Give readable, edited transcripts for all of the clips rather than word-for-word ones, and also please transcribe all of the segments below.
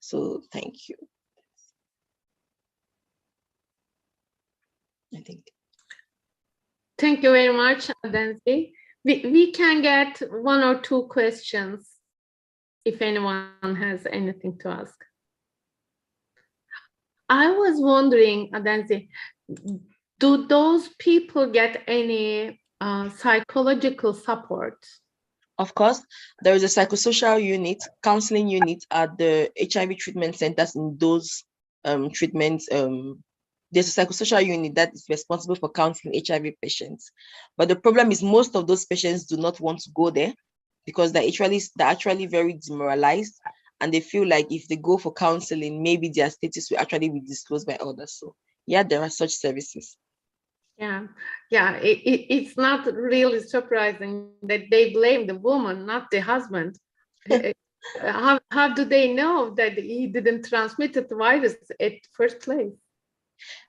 So thank you. I think. Thank you very much, Adenzi. We can get one or two questions if anyone has anything to ask. I was wondering, Adenzi, do those people get any psychological support? Of course, there is a psychosocial unit, counseling unit at the HIV treatment centers in those treatments. There's a psychosocial unit that is responsible for counseling HIV patients. But the problem is most of those patients do not want to go there because they're actually very demoralized, and they feel like if they go for counseling, maybe their status will actually be disclosed by others. So yeah, there are such services. Yeah, it's not really surprising that they blame the woman, not the husband. How do they know that he didn't transmit the virus at first place?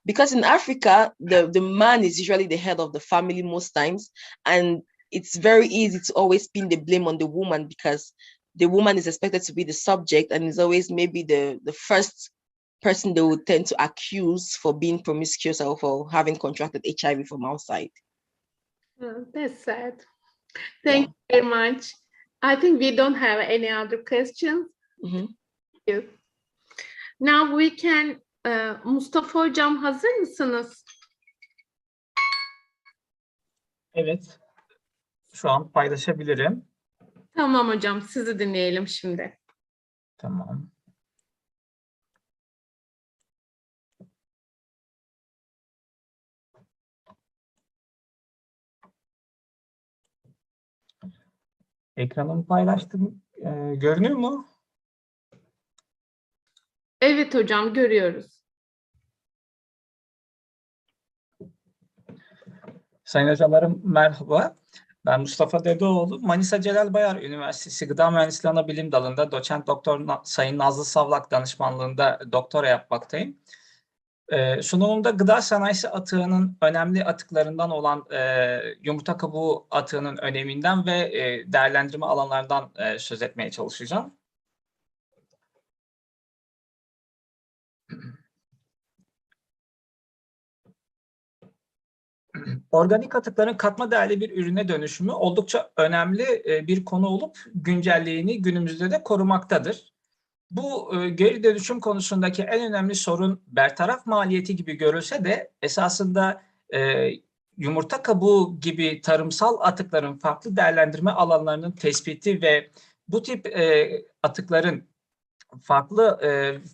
Because in Africa, the man is usually the head of the family most times, and it's very easy to always pin the blame on the woman because the woman is expected to be the subject and is always maybe the first person they would tend to accuse for being promiscuous or for having contracted HIV from outside. Oh, that's sad. Thank you very much. I think we don't have any other questions. Mm-hmm. Thank you. Now we can, Mustafa Hocam hazır mısınız? Evet. Şu an paylaşabilirim. Tamam hocam, sizi dinleyelim şimdi. Tamam. Ekranımı paylaştım. Görünüyor mu? Evet hocam, görüyoruz. Sayın hocalarım merhaba. Ben Mustafa Dedeoğlu. Manisa Celal Bayar Üniversitesi Gıda Mühendisliği Anabilim Dalı'nda doçent doktor Sayın Nazlı Savlak danışmanlığında doktora yapmaktayım. Sunumumda gıda sanayisi atığının önemli atıklarından olan yumurta kabuğu atığının öneminden ve değerlendirme alanlarından söz etmeye çalışacağım. Organik atıkların katma değerli bir ürüne dönüşümü oldukça önemli bir konu olup güncelliğini günümüzde de korumaktadır. Bu geri dönüşüm konusundaki en önemli sorun bertaraf maliyeti gibi görülse de esasında yumurta kabuğu gibi tarımsal atıkların farklı değerlendirme alanlarının tespiti ve bu tip atıkların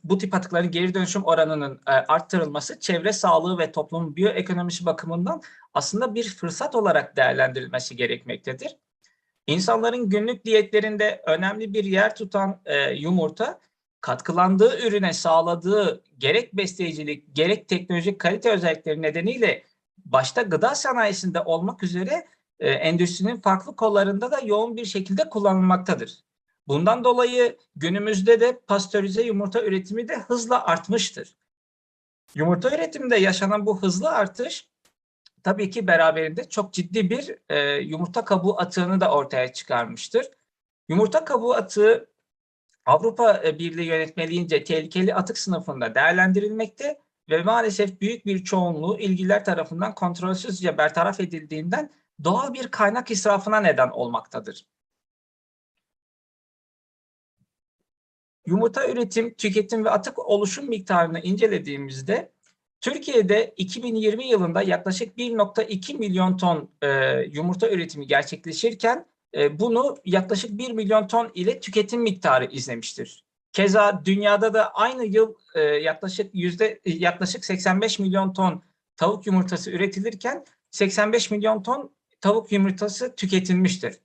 bu tip atıkların geri dönüşüm oranının arttırılması çevre sağlığı ve toplumun biyoekonomisi bakımından aslında bir fırsat olarak değerlendirilmesi gerekmektedir. İnsanların günlük diyetlerinde önemli bir yer tutan yumurta, katkılandığı ürüne sağladığı gerek besleyicilik, gerek teknolojik kalite özellikleri nedeniyle başta gıda sanayisinde olmak üzere endüstrinin farklı kollarında da yoğun bir şekilde kullanılmaktadır. Bundan dolayı günümüzde de pastörize yumurta üretimi de hızla artmıştır. Yumurta üretiminde yaşanan bu hızlı artış tabii ki beraberinde çok ciddi bir yumurta kabuğu atığını da ortaya çıkarmıştır. Yumurta kabuğu atığı Avrupa Birliği yönetmeliğince tehlikeli atık sınıfında değerlendirilmekte ve maalesef büyük bir çoğunluğu ilgililer tarafından kontrolsüzce bertaraf edildiğinden doğal bir kaynak israfına neden olmaktadır. Yumurta üretim, tüketim ve atık oluşum miktarını incelediğimizde Türkiye'de 2020 yılında yaklaşık 1,2 milyon ton yumurta üretimi gerçekleşirken bunu yaklaşık 1 milyon ton ile tüketim miktarı izlemiştir. Keza dünyada da aynı yıl yaklaşık 85 milyon ton tavuk yumurtası üretilirken 85 milyon ton tavuk yumurtası tüketilmiştir.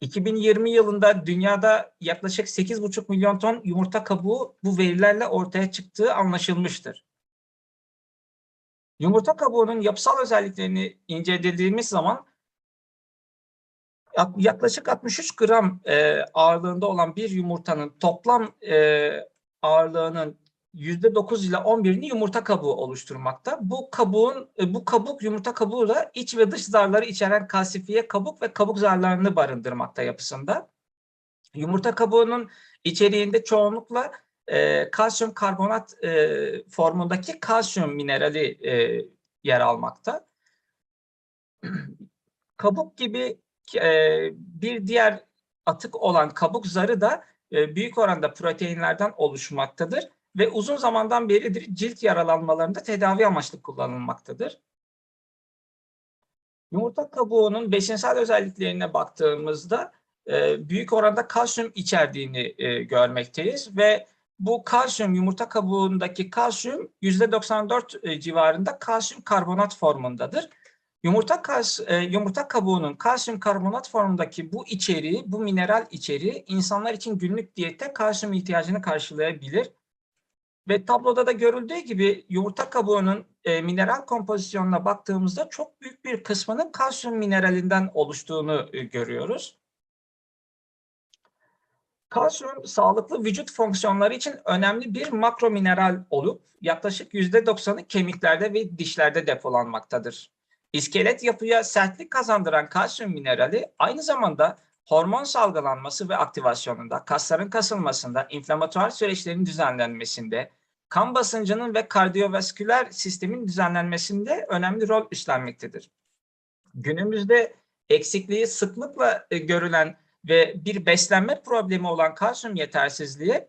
2020 yılında dünyada yaklaşık 8,5 milyon ton yumurta kabuğu bu verilerle ortaya çıktığı anlaşılmıştır. Yumurta kabuğunun yapısal özelliklerini incelediğimiz zaman yaklaşık 63 gram ağırlığında olan bir yumurtanın toplam ağırlığının %9 ile 11'ini yumurta kabuğu oluşturmakta. Bu kabuk yumurta kabuğu da iç ve dış zarları içeren kalsifiye kabuk ve kabuk zarlarını barındırmakta yapısında. Yumurta kabuğunun içeriğinde çoğunlukla kalsiyum karbonat formundaki kalsiyum minerali yer almakta. Kabuk gibi bir diğer atık olan kabuk zarı da büyük oranda proteinlerden oluşmaktadır ve uzun zamandan beridir cilt yaralanmalarında tedavi amaçlı kullanılmaktadır. Yumurta kabuğunun beşinsel özelliklerine baktığımızda büyük oranda kalsiyum içerdiğini görmekteyiz ve bu kalsiyum, yumurta kabuğundaki kalsiyum %94 civarında kalsiyum karbonat formundadır. Yumurta kabuğunun kalsiyum karbonat formundaki bu içeriği, bu mineral içeriği insanlar için günlük diyette kalsiyum ihtiyacını karşılayabilir. Ve tabloda da görüldüğü gibi yumurta kabuğunun mineral kompozisyonuna baktığımızda çok büyük bir kısmının kalsiyum mineralinden oluştuğunu görüyoruz. Kalsiyum sağlıklı vücut fonksiyonları için önemli bir makro mineral olup yaklaşık %90'ı kemiklerde ve dişlerde depolanmaktadır. İskelet yapıya sertlik kazandıran kalsiyum minerali aynı zamanda hormon salgılanması ve aktivasyonunda, kasların kasılmasında, inflamatuar süreçlerin düzenlenmesinde, kan basıncının ve kardiyovasküler sistemin düzenlenmesinde önemli rol üstlenmektedir. Günümüzde eksikliği sıklıkla görülen ve bir beslenme problemi olan kalsiyum yetersizliği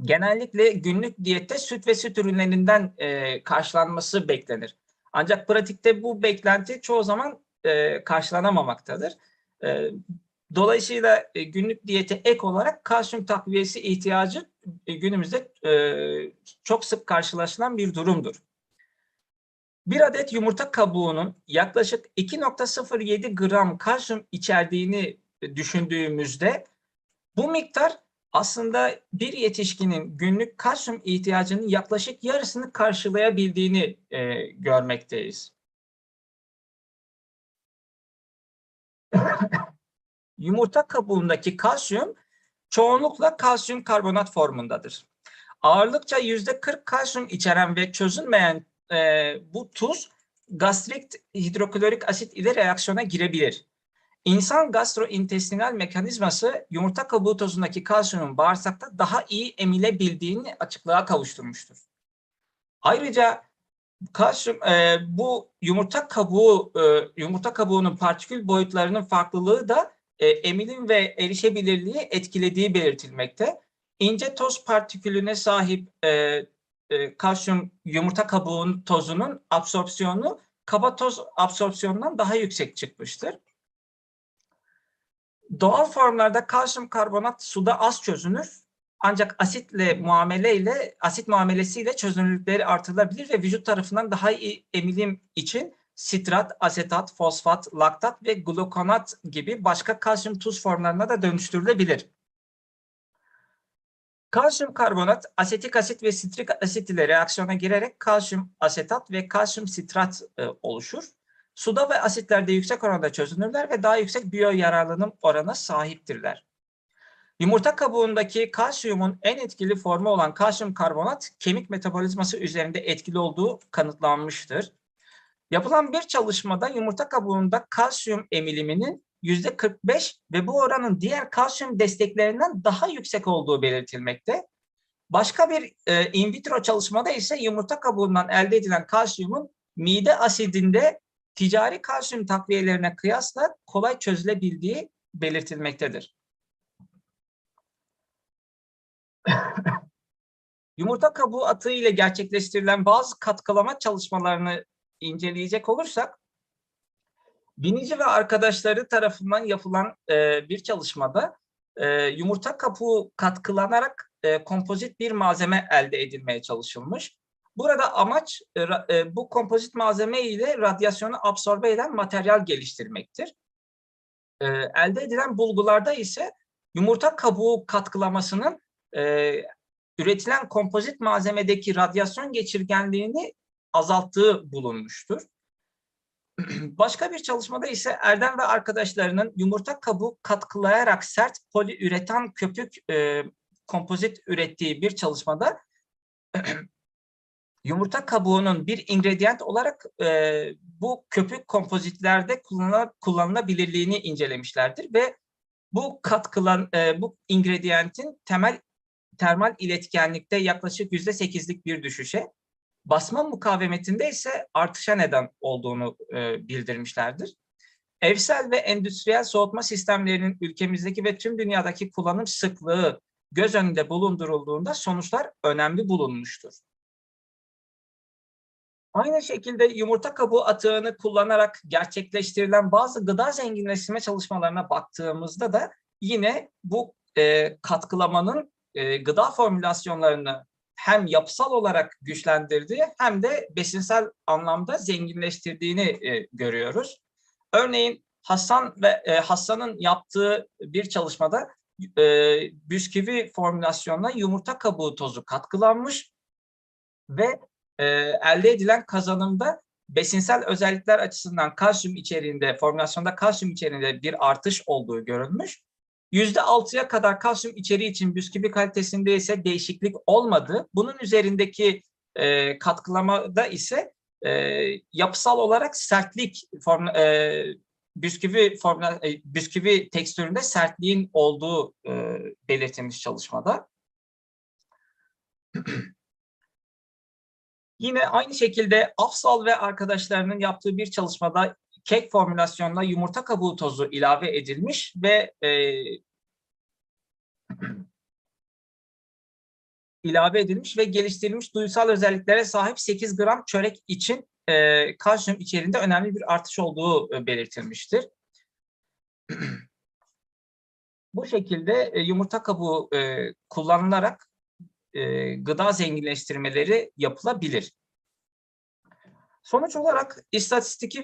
genellikle günlük diyette süt ve süt ürünlerinden karşılanması beklenir. Ancak pratikte bu beklenti çoğu zaman karşılanamamaktadır. Dolayısıyla günlük diyete ek olarak kalsiyum takviyesi ihtiyacı günümüzde çok sık karşılaşılan bir durumdur. Bir adet yumurta kabuğunun yaklaşık 2,07 gram kalsiyum içerdiğini düşündüğümüzde bu miktar aslında bir yetişkinin günlük kalsiyum ihtiyacının yaklaşık yarısını karşılayabildiğini görmekteyiz. Yumurta kabuğundaki kalsiyum çoğunlukla kalsiyum karbonat formundadır. Ağırlıkça %40 kalsiyum içeren ve çözünmeyen bu tuz gastrik hidroklorik asit ile reaksiyona girebilir. İnsan gastrointestinal mekanizması yumurta kabuğu tozundaki kalsiyumun bağırsakta daha iyi emilebildiğini açıklığa kavuşturmuştur. Ayrıca kalsiyum bu yumurta kabuğunun partikül boyutlarının farklılığı da emilim ve erişebilirliği etkilediği belirtilmekte. İnce toz partikülüne sahip kalsiyum yumurta kabuğunun tozunun absorpsiyonu kaba toz absorpsiyonundan daha yüksek çıkmıştır. Doğal formlarda kalsiyum karbonat suda az çözünür. Ancak asit muamelesiyle çözünürlükleri artırılabilir ve vücut tarafından daha iyi emilim için sitrat, asetat, fosfat, laktat ve glukonat gibi başka kalsiyum tuz formlarına da dönüştürülebilir. Kalsiyum karbonat, asetik asit ve sitrik asit ile reaksiyona girerek kalsiyum asetat ve kalsiyum sitrat oluşur. Suda ve asitlerde yüksek oranda çözünürler ve daha yüksek biyoyararlılığın oranına sahiptirler. Yumurta kabuğundaki kalsiyumun en etkili formu olan kalsiyum karbonat, kemik metabolizması üzerinde etkili olduğu kanıtlanmıştır. Yapılan bir çalışmada yumurta kabuğunda kalsiyum emiliminin %45 ve bu oranın diğer kalsiyum desteklerinden daha yüksek olduğu belirtilmekte. Başka bir in vitro çalışmada ise yumurta kabuğundan elde edilen kalsiyumun mide asidinde ticari kalsiyum takviyelerine kıyasla kolay çözülebildiği belirtilmektedir. Yumurta kabuğu atığı ile gerçekleştirilen bazı katkılama çalışmalarını inceleyecek olursak, Binici ve arkadaşları tarafından yapılan bir çalışmada yumurta kabuğu katkılanarak kompozit bir malzeme elde edilmeye çalışılmış. Burada amaç bu kompozit malzeme ile radyasyonu absorbe eden materyal geliştirmektir. Elde edilen bulgularda ise yumurta kabuğu katkılamasının üretilen kompozit malzemedeki radyasyon geçirgenliğini azalttığı bulunmuştur. Başka bir çalışmada ise Erdem ve arkadaşlarının yumurta kabuğu katkılayarak sert poliüretan köpük kompozit ürettiği bir çalışmada yumurta kabuğunun bir ingredient olarak bu köpük kompozitlerde kullanılabilirliğini incelemişlerdir ve bu bu ingredientin temel termal iletkenlikte yaklaşık %8'lik bir düşüşe, basma mukavemetinde ise artışa neden olduğunu bildirmişlerdir. Evsel ve endüstriyel soğutma sistemlerinin ülkemizdeki ve tüm dünyadaki kullanım sıklığı göz önünde bulundurulduğunda sonuçlar önemli bulunmuştur. Aynı şekilde yumurta kabuğu atığını kullanarak gerçekleştirilen bazı gıda zenginleştirme çalışmalarına baktığımızda da yine bu katkılamanın gıda formülasyonlarını hem yapısal olarak güçlendirdiği hem de besinsel anlamda zenginleştirdiğini görüyoruz. Örneğin Hassan'ın yaptığı bir çalışmada bisküvi formülasyonuna yumurta kabuğu tozu katkılanmış ve elde edilen kazanımda besinsel özellikler açısından kalsiyum içeriğinde, formülasyonda kalsiyum içeriğinde bir artış olduğu görülmüş. %6'ya kadar kalsiyum içeriği için bisküvi kalitesinde ise değişiklik olmadı. Bunun üzerindeki katkılamada ise yapısal olarak sertlik, bisküvi tekstüründe sertliğin olduğu belirtilmiş çalışmada. Yine aynı şekilde Afzal ve arkadaşlarının yaptığı bir çalışmada kek formülasyonuna yumurta kabuğu tozu ilave edilmiş ve geliştirilmiş duysal özelliklere sahip 8 gram çörek için kalsiyum içeriğinde önemli bir artış olduğu belirtilmiştir. Bu şekilde yumurta kabuğu kullanılarak gıda zenginleştirmeleri yapılabilir. Sonuç olarak istatistiki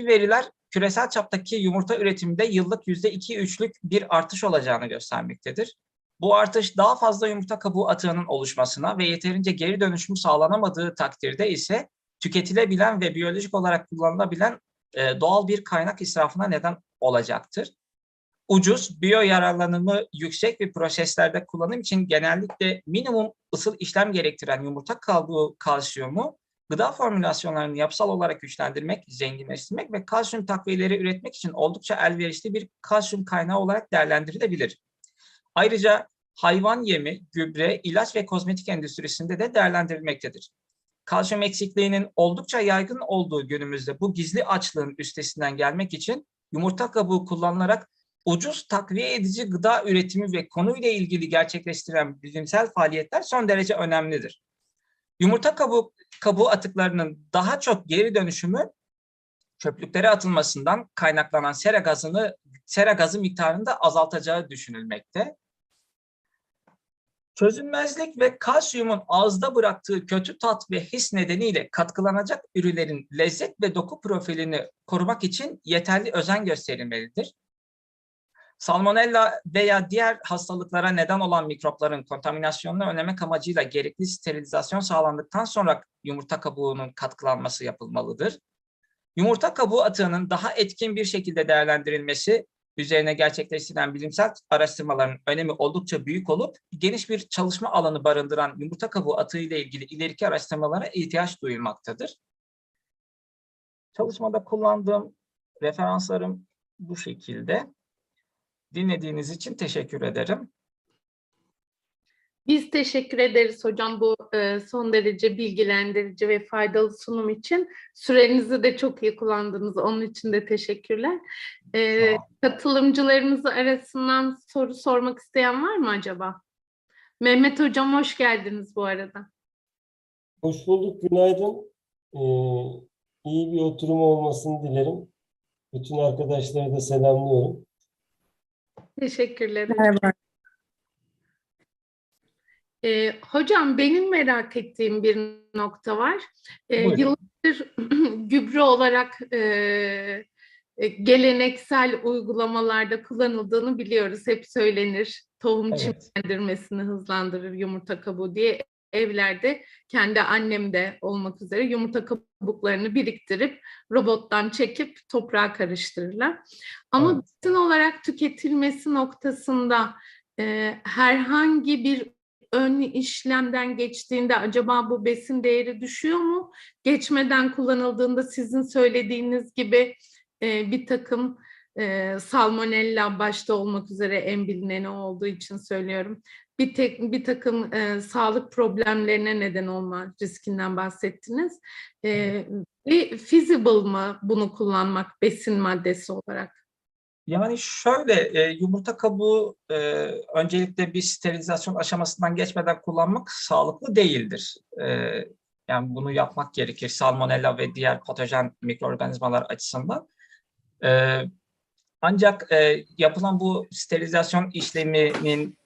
veriler küresel çaptaki yumurta üretiminde yıllık %2-3'lük bir artış olacağını göstermektedir. Bu artış daha fazla yumurta kabuğu atığının oluşmasına ve yeterince geri dönüşüm sağlanamadığı takdirde ise tüketilebilen ve biyolojik olarak kullanılabilen doğal bir kaynak israfına neden olacaktır. Ucuz, biyo yararlanımı yüksek bir proseslerde kullanım için genellikle minimum ısıl işlem gerektiren yumurta kabuğu kalsiyumu gıda formülasyonlarını yapısal olarak güçlendirmek, zenginleştirmek ve kalsiyum takviyeleri üretmek için oldukça elverişli bir kalsiyum kaynağı olarak değerlendirilebilir. Ayrıca hayvan yemi, gübre, ilaç ve kozmetik endüstrisinde de değerlendirilmektedir. Kalsiyum eksikliğinin oldukça yaygın olduğu günümüzde bu gizli açlığın üstesinden gelmek için yumurta kabuğu kullanılarak ucuz takviye edici gıda üretimi ve konuyla ilgili gerçekleştirilen bilimsel faaliyetler son derece önemlidir. Yumurta kabuğu atıklarının daha çok geri dönüşümü çöplüklere atılmasından kaynaklanan sera gazı miktarını da azaltacağı düşünülmekte. Çözünmezlik ve kalsiyumun ağızda bıraktığı kötü tat ve his nedeniyle katkılanacak ürünlerin lezzet ve doku profilini korumak için yeterli özen gösterilmelidir. Salmonella veya diğer hastalıklara neden olan mikropların kontaminasyonunu önlemek amacıyla gerekli sterilizasyon sağlandıktan sonra yumurta kabuğunun katkılanması yapılmalıdır. Yumurta kabuğu atığının daha etkin bir şekilde değerlendirilmesi üzerine gerçekleştirilen bilimsel araştırmaların önemi oldukça büyük olup geniş bir çalışma alanı barındıran yumurta kabuğu atığı ile ilgili ileriki araştırmalara ihtiyaç duyulmaktadır. Çalışmada kullandığım referanslarım bu şekilde. Dinlediğiniz için teşekkür ederim. Biz teşekkür ederiz hocam bu son derece bilgilendirici ve faydalı sunum için. Sürenizi de çok iyi kullandınız. Onun için de teşekkürler. Katılımcılarımız arasından soru sormak isteyen var mı acaba? Mehmet hocam hoş geldiniz bu arada. Hoş bulduk, günaydın. İyi bir oturum olmasını dilerim. Bütün arkadaşları da selamlıyorum. Teşekkürler. Merhaba. Hocam benim merak ettiğim bir nokta var. Yıllardır gübre olarak geleneksel uygulamalarda kullanıldığını biliyoruz. Hep söylenir. Tohum çimlendirmesini hızlandırır yumurta kabuğu diye evlerde kendi annem de olmak üzere yumurta kabuklarını biriktirip robottan çekip toprağa karıştırırlar. Ama besin olarak tüketilmesi noktasında herhangi bir ön işlemden geçtiğinde acaba bu besin değeri düşüyor mu? Geçmeden kullanıldığında sizin söylediğiniz gibi bir takım salmonella başta olmak üzere en bilineni olduğu için söylüyorum. bir takım sağlık problemlerine neden olma riskinden bahsettiniz. Feasible mı bunu kullanmak besin maddesi olarak? Yani şöyle, yumurta kabuğu öncelikle bir sterilizasyon aşamasından geçmeden kullanmak sağlıklı değildir. Yani bunu yapmak gerekir salmonella ve diğer patojen mikroorganizmalar açısından. Ancak yapılan bu sterilizasyon işleminin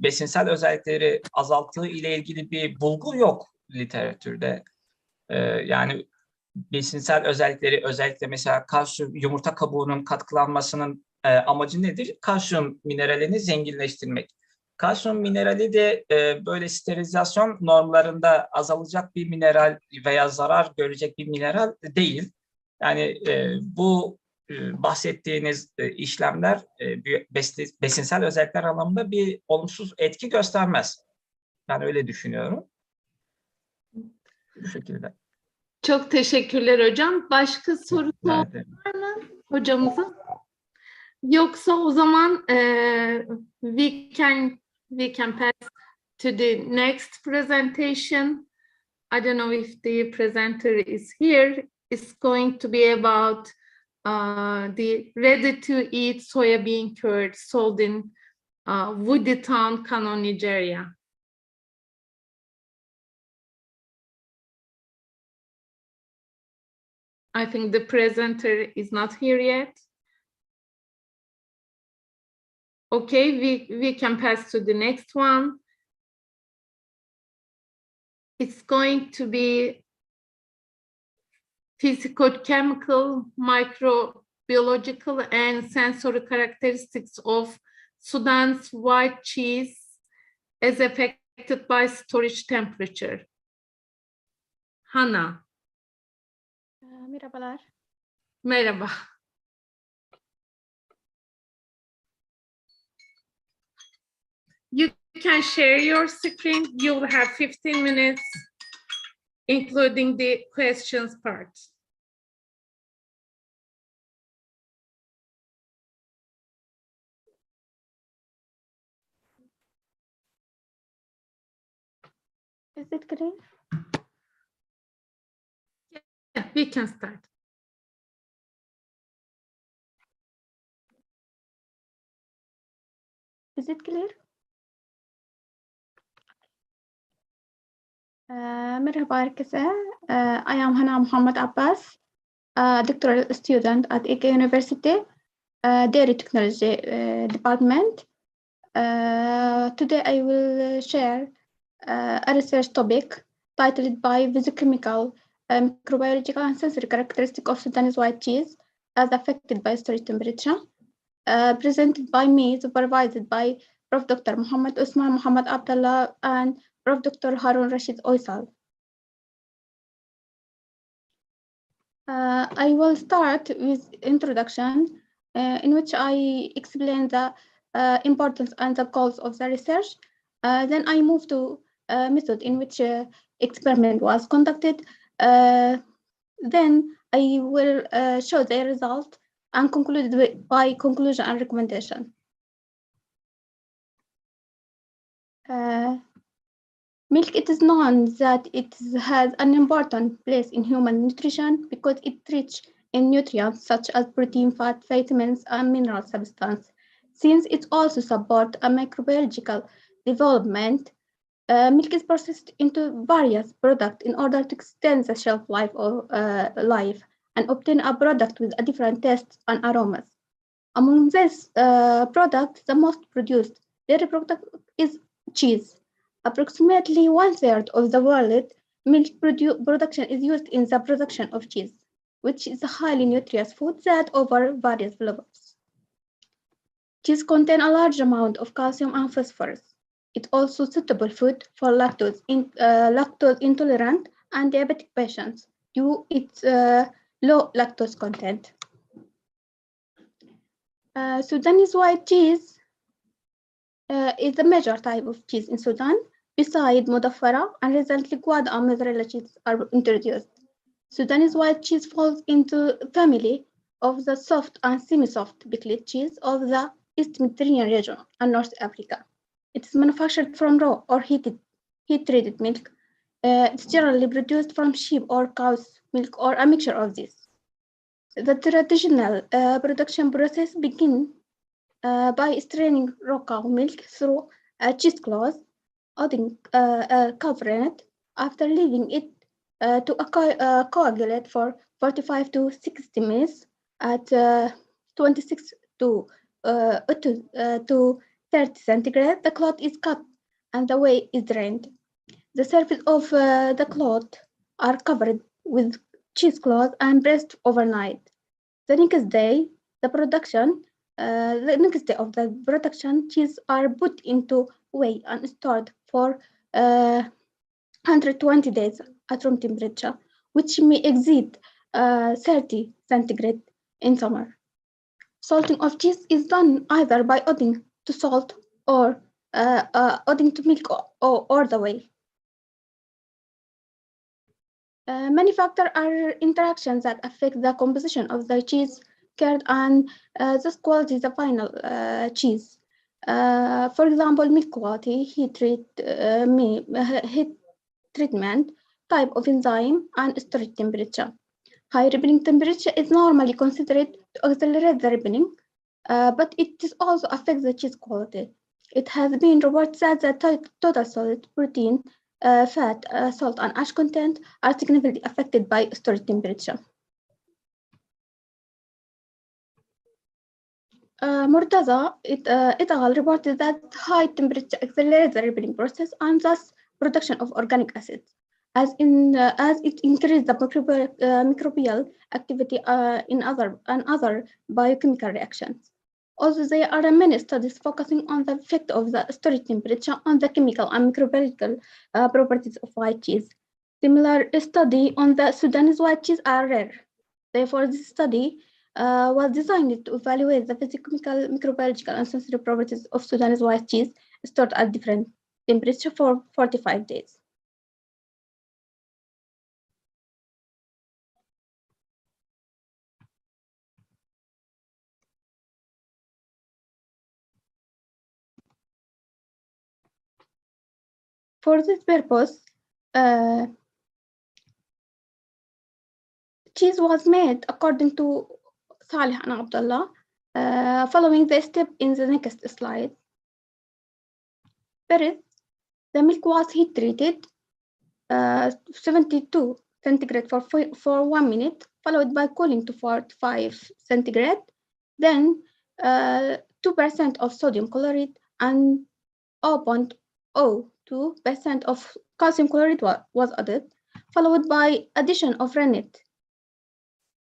besinsel özellikleri azalttığı ile ilgili bir bulgu yok literatürde. Yani besinsel özellikleri, özellikle mesela kalsiyum, yumurta kabuğunun katkılanmasının amacı nedir? Kalsiyum mineralini zenginleştirmek. Kalsiyum minerali de böyle sterilizasyon normlarında azalacak bir mineral veya zarar görecek bir mineral değil. Yani bu bahsettiğiniz işlemler besinsel özellikler anlamında bir olumsuz etki göstermez. Ben öyle düşünüyorum. Bu şekilde. Çok teşekkürler hocam. Başka sorusu var mı hocamızın? Yoksa o zaman we can pass to the next presentation. I don't know if the presenter is here. It's going to be about the ready-to-eat soybean curd sold in Woody Town, Kano, Nigeria. I think the presenter is not here yet. Okay, we can pass to the next one. It's going to be physicochemical, microbiological, and sensory characteristics of Sudan's white cheese as affected by storage temperature. Hana. Merhabalar. Merhaba. You can share your screen. You will have 15 minutes, including the questions part. Is it green? Yeah, we can start. Is it clear? Merhaba herkese. I am Hana Muhammad Abbas, a doctoral student at Ege University, Dairy Technology Department. Today I will share a research topic titled by Physicochemical, Microbiological and Sensory Characteristics of Sudanese white cheese as affected by storage temperature, presented by me, supervised by Prof. Dr. Muhammad Usman Muhammad Abdullah and Prof. Dr. Harun Rashid Oysal. I will start with introduction, in which I explain the importance and the goals of the research. Then I move to method in which experiment was conducted. Then I will show the result and conclude by conclusion and recommendation. Milk, it is known that it has an important place in human nutrition because it's rich in nutrients such as protein, fat, vitamins, and mineral substance. Since it also supports a microbiological development, milk is processed into various products in order to extend the shelf life of life and obtain a product with a different taste and aromas. Among these products, the most produced dairy product is cheese. Approximately 1/3 of the world milk production is used in the production of cheese, which is a highly nutritious food that offers various flavors. Cheese contains a large amount of calcium and phosphorus. It's also suitable food for lactose intolerant and diabetic patients due to its low lactose content. Sudanese white cheese is the major type of cheese in Sudan. Besides Mudaffara and recently Gouda and mozzarella cheese are introduced. Sudanese white cheese falls into the family of the soft and semi-soft pickled cheese of the East Mediterranean region and North Africa. It is manufactured from raw or heat-treated milk. It's generally produced from sheep or cow's milk or a mixture of these. The traditional production process begins by straining raw cow milk through a cheesecloth, adding covering it, after leaving it to coagulate for 45 to 60 minutes at 26 to 30 centigrade. The cloth is cut and the whey is drained. The surface of the cloth are covered with cheesecloth and pressed overnight. The next day of the production, cheese are put into whey and stored for 120 days at room temperature, which may exceed 30 centigrade in summer. Salting of cheese is done either by adding to salt or adding to milk or the whey. Many factors are interactions that affect the composition of the cheese curd and thus quality the final cheese. For example, milk quality, heat treatment, type of enzyme, and storage temperature. High ripening temperature is normally considered to accelerate the ripening, but it also affects the cheese quality. It has been reported that the total solid, protein, fat, salt, and ash content are significantly affected by storage temperature. Murtaza et al. Reported that high temperature accelerates the ripening process and thus production of organic acids, as it increases the microbial activity in other biochemical reactions. Also, there are many studies focusing on the effect of the storage temperature on the chemical and microbiological properties of white cheese. Similar study on the Sudanese white cheese are rare. Therefore, this study was designed to evaluate the physicochemical, microbiological, and sensory properties of Sudanese white cheese stored at different temperatures for 45 days. For this purpose, cheese was made according to Salih and Abdullah, following the step in the next slide. First, the milk was heat treated 72 centigrade for 1 minute, followed by cooling to 45 centigrade. Then 2% of sodium chloride and 0.02% of calcium chloride was added, followed by addition of rennet.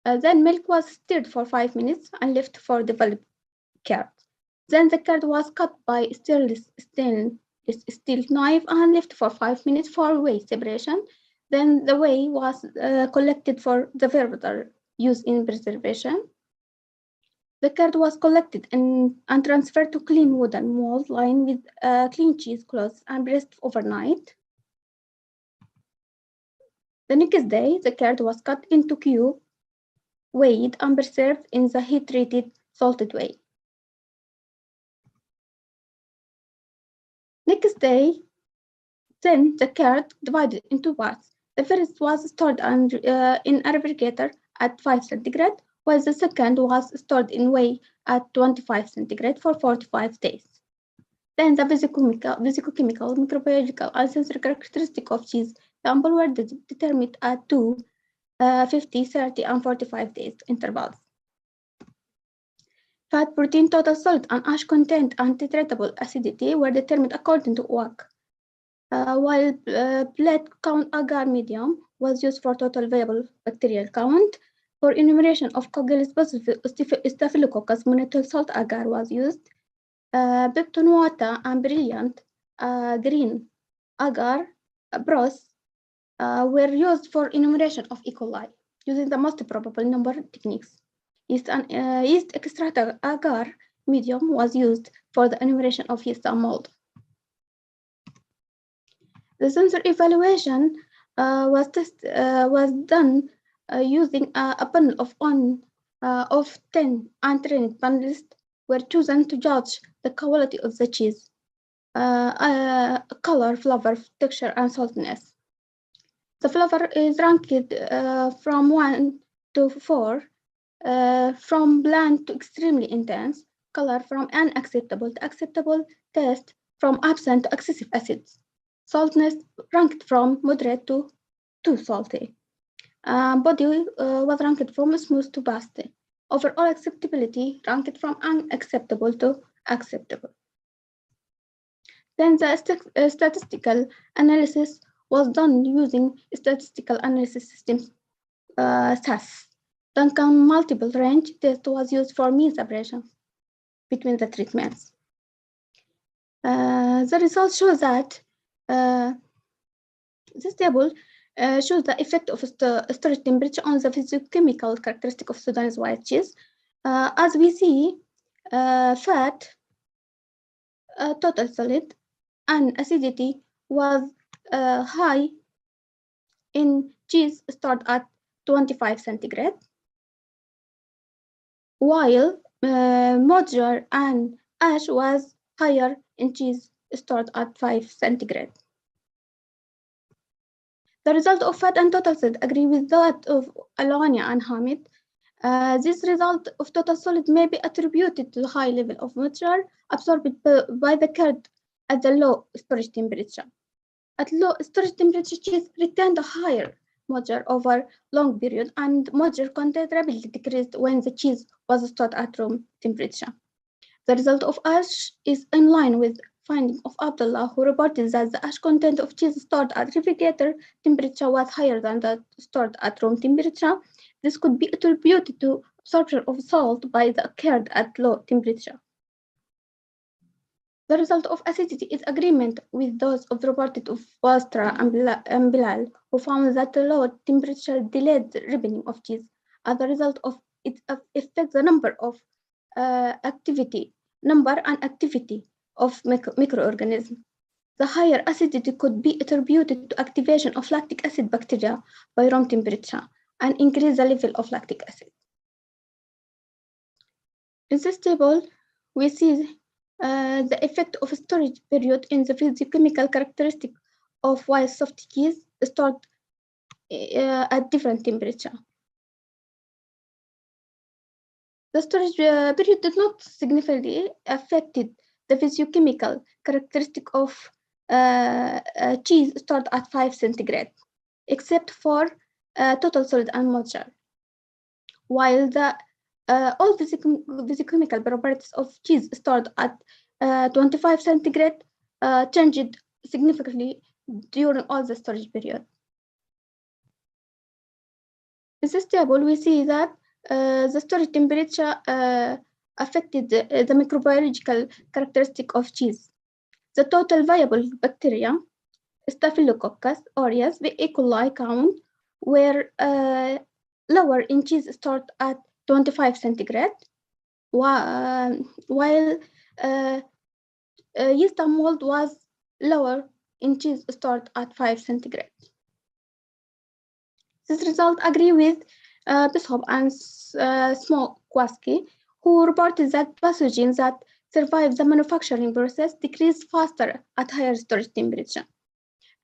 Then milk was stirred for 5 minutes and left for developed curd. Then the curd was cut by stainless steel knife and left for 5 minutes for whey separation. Then the whey was collected for the further use in preservation. The curd was collected and transferred to clean wooden mold lined with clean cheesecloths and pressed overnight. The next day, the curd was cut into cubes, weighed, and preserved in the heat-treated salted whey. Next day, then the curd divided into parts. The first was stored in a refrigerator at 5 centigrade, while the second was stored in whey at 25 centigrade for 45 days. Then the physicochemical, microbiological, and sensory characteristics of cheese sample were determined at 2, 50, 30, and 45 days intervals. Fat, protein, total salt, and ash content and titratable acidity were determined according to WAC. While plate count agar medium was used for total viable bacterial count, for enumeration of coagulous Staphylococcus monetol salt agar was used. Peptonuata and brilliant green agar broths were used for enumeration of E. coli using the most probable number techniques. Yeast extract agar medium was used for the enumeration of yeast and mold. The sensor evaluation was done using a panel of 10 untrained panelists were chosen to judge the quality of the cheese. color, flavor, texture, and saltiness. The flavor is ranked from 1 to 4, from bland to extremely intense, color from unacceptable to acceptable, taste from absent to excessive acids, saltiness ranked from moderate to too salty. Body was ranked from smooth to pasty. Overall acceptability ranked from unacceptable to acceptable. Then the statistical analysis was done using statistical analysis systems, SAS. Duncan multiple range test was used for mean separation between the treatments. The results show that this table shows the effect of storage temperature on the physiochemical characteristic of Sudanese white cheese. As we see, fat, total solid, and acidity was high in cheese stored at 25 centigrade, while moisture and ash was higher in cheese stored at 5 centigrade. The result of fat and total solid agree with that of Alwania and Hamid. This result of total solid may be attributed to the high level of moisture absorbed by the curd at the low storage temperature. At low storage temperature, cheese retained a higher moisture over long period, and moisture content rapidly decreased when the cheese was stored at room temperature. The result of ash is in line with finding of Abdullah, who reported that the ash content of cheese stored at refrigerator temperature was higher than that stored at room temperature. This could be attributed to absorption of salt by the curd at low temperature. The result of acidity is agreement with those of the reported of Bastra and Bilal, who found that the low temperature delayed the ripening of cheese. As a result of it affects the number and activity of microorganisms. The higher acidity could be attributed to activation of lactic acid bacteria by room temperature and increase the level of lactic acid. In this table, we see the effect of storage period in the physiochemical characteristic of white soft cheese stored at different temperature. The storage period did not significantly affect the physiochemical characteristic of cheese stored at 5 centigrade, except for total solid and moisture, while all physiochemical properties of cheese stored at 25 centigrade changed significantly during all the storage period. In this table, we see that the storage temperature affected the microbiological characteristic of cheese. The total viable bacteria, Staphylococcus aureus, the E. coli count were lower in cheese stored at 25 centigrade, while yeast and mold was lower in cheese stored at 5 centigrade. This result agree with Bishop and Smokowski, who reported that pathogens that survive the manufacturing process decrease faster at higher storage temperature.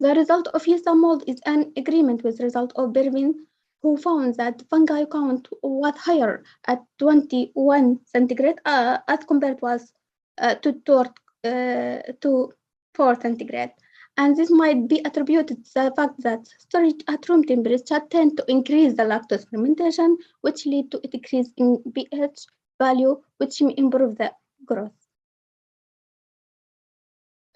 The result of yeast and mold is an agreement with the result of Berwin, who found that fungi count was higher at 21 centigrade as compared to 4 centigrade. And this might be attributed to the fact that storage at room temperature tend to increase the lactose fermentation, which lead to a decrease in pH value, which may improve the growth.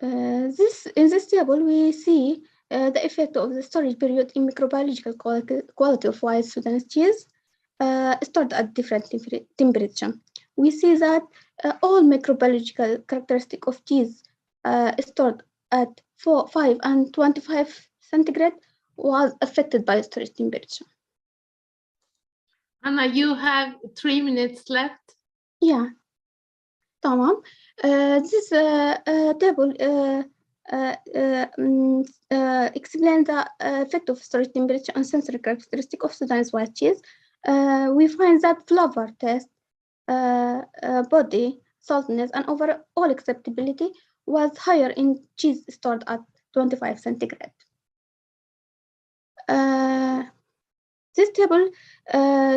In this table, we see the effect of the storage period in microbiological quality of white Sudanese cheese stored at different temperature. We see that all microbiological characteristics of cheese stored at 4, 5, and 25 centigrade was affected by storage temperature. Anna, you have 3 minutes left. Yeah, tamam. This table explains the effect of storage temperature on sensory characteristic of Sudanese white cheese. We find that flavor, taste, body, saltiness, and overall acceptability was higher in cheese stored at 25 centigrade. This table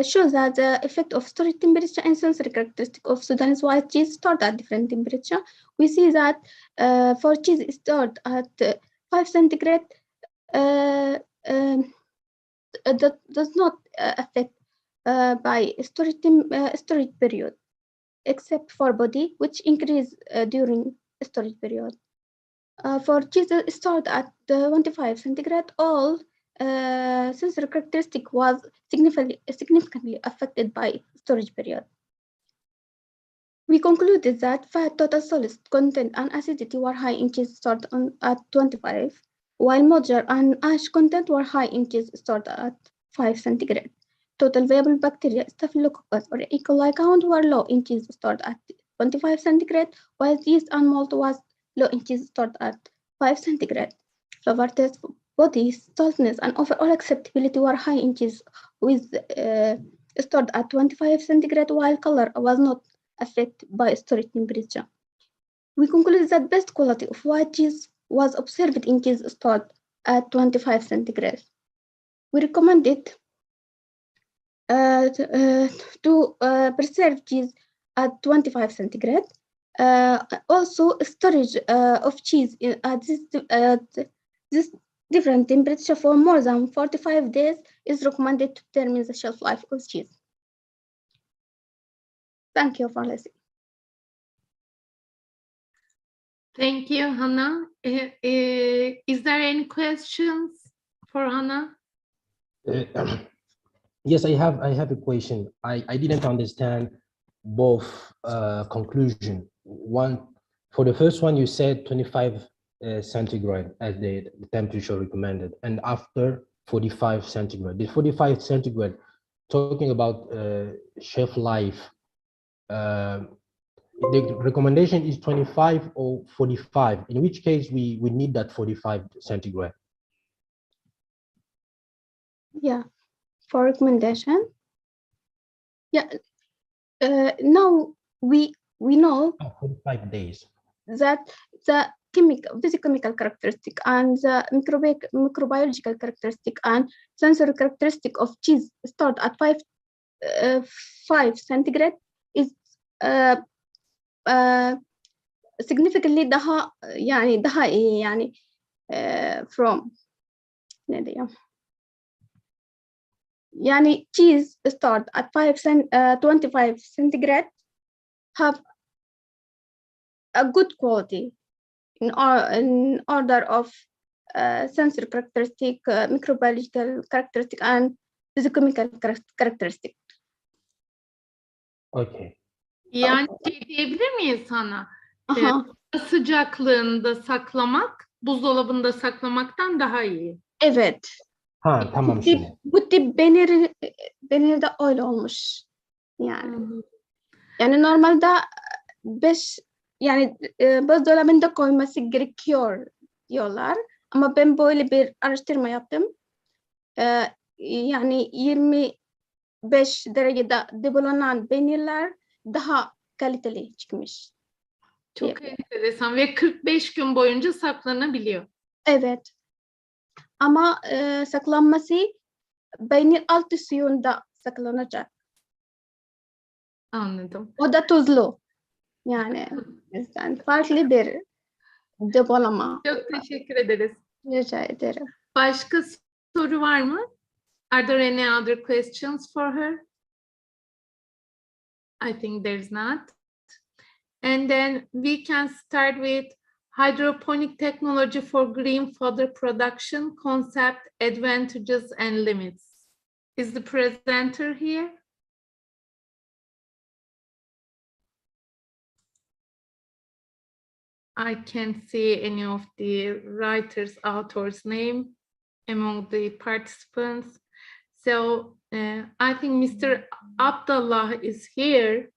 shows that the effect of storage temperature and sensory characteristic of Sudanese white cheese stored at different temperature. We see that for cheese stored at 5 centigrade, that does not affect by storage period, except for body, which increase during storage period. For cheese stored at 25 centigrade, all sensory characteristic was significantly affected by storage period. We concluded that fat, total solid content, and acidity were high in cheese stored at 25, while moisture and ash content were high in cheese stored at 5 centigrade. Total viable bacteria, Staphylococcus or E. coli count were low in cheese stored at 25 centigrade, while yeast and malt was low in cheese stored at 5 centigrade. Flavor test, body, saltiness, and overall acceptability were high in cheese with stored at 25 centigrade, while color was not affected by storage temperature. We concluded that best quality of white cheese was observed in cheese stored at 25 centigrade. We recommended to preserve cheese at 25 centigrade. Also, storage of cheese at this different temperature for more than 45 days is recommended to determine the shelf life of cheese. Thank you for listening. Thank you, Hannah. Is there any questions for Hannah? Yes, I have a question. I didn't understand both conclusion. One, for the first one, you said 25 centigrade as the temperature recommended, and after 45 centigrade. The 45 centigrade, talking about shelf life, the recommendation is 25 or 45, in which case we need that 45 centigrade. Yeah, for recommendation. Yeah, now we know 45 days. that the physicochemical characteristic and the microbiological characteristic and sensory characteristic of cheese stored at 5 centigrade is significantly from cheese stored at 25 centigrade have a good quality in order of sensory characteristic, microbiological characteristic, and physicochemical characteristic. Okay. Yani diyebilir miyiz sana? Aha. Sıcaklığında saklamak, buzdolabında saklamaktan daha iyi. Evet. Ha, tamam şimdi. Bu tip Benir de öyle olmuş. Yani. Yani normalde 5 buzdolabında koyması gerekiyor diyorlar. Ama ben böyle bir araştırma yaptım. Yani 25 derecede depolanan peynirler daha kaliteli çıkmış. Çok enteresan ve 45 gün boyunca saklanabiliyor. Evet. Ama saklanması peynir altı suyunda saklanacak. Anladım. O da tuzlu. Yani farklı bir depolama. Çok teşekkür ederiz. Rica ederim. Başka soru var mı? Are there any other questions for her? I think there's not. And then we can start with hydroponic technology for green fodder production, concept, advantages, and limits. Is the presenter here? I can't see any of the author's name among the participants. So I think Mr. Abdullah is here.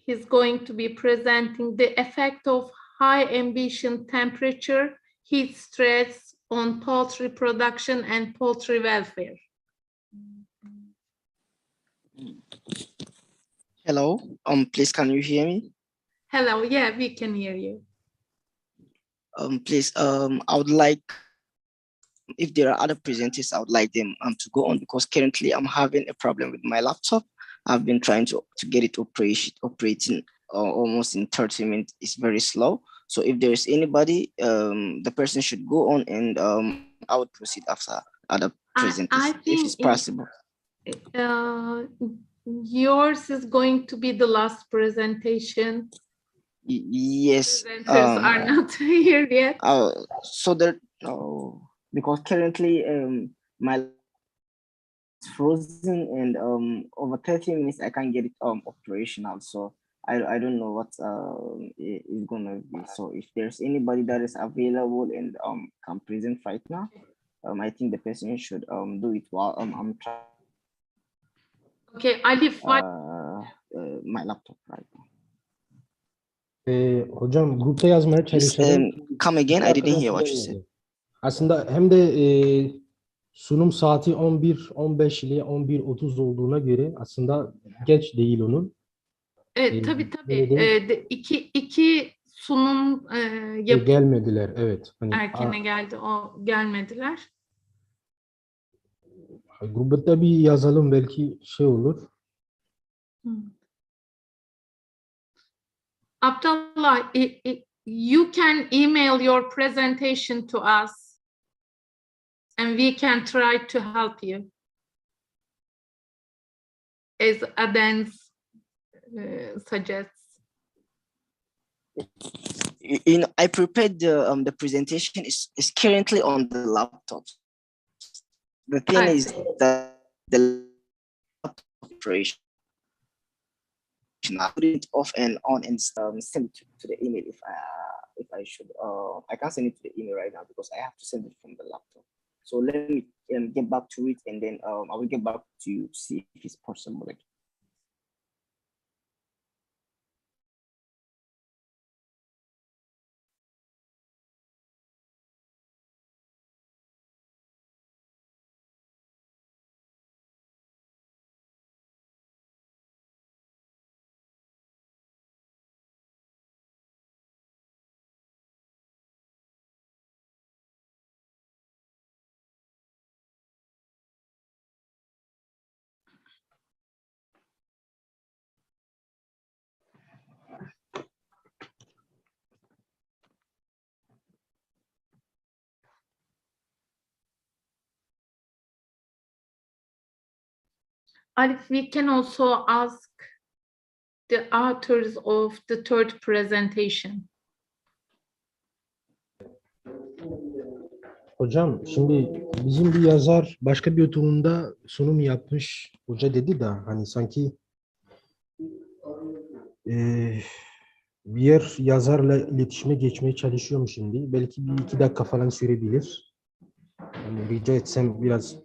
He's going to be presenting the effect of high ambient temperature, heat stress on poultry production and poultry welfare. Hello, please can you hear me? Hello, yeah, we can hear you. Please, I would like, if there are other presenters, I would like them to go on, because currently I'm having a problem with my laptop. I've been trying to get it operating almost in 30 minutes. It's very slow. So if there's anybody, the person should go on, and I would proceed after other presenters, if it's possible. Yours is going to be the last presentation. Yes. Presenters are not here yet. So there, because currently my frozen, and over 30 minutes I can't get it operational. So I don't know what is gonna be. So if there's anybody that is available and can present right now, I think the person should do it while I'm trying. Okay, Alif, my laptop right now. Hocam grupta yazmaya çalışalım. Come again, I didn't hear what you said. Aslında hem de sunum saati 11:15 ile 11:30 olduğuna göre aslında geç değil onun. Evet, tabii. İki sunum yapıp gelmediler, evet. Hani, erkene geldi, o gelmediler. Grupta bir yazalım, belki şey olur. Abdullah, you can email your presentation to us and we can try to help you. As Adens suggests. I prepared the presentation is currently on the laptop. The thing is that the laptop operation, I put it off and on and send it to the email if I should. I can't send it to the email right now because I have to send it from the laptop. So let me get back to it, and then I will get back to you to see if it's possible. Arif, we can also ask the authors of the third presentation. Hocam, şimdi bizim bir yazar başka bir oturumda sunum yapmış. Hoca dedi de hani sanki bir yazarla iletişime geçmeye çalışıyorum şimdi. Belki bir 2 dakika falan sürebilir. Yani rica etsem biraz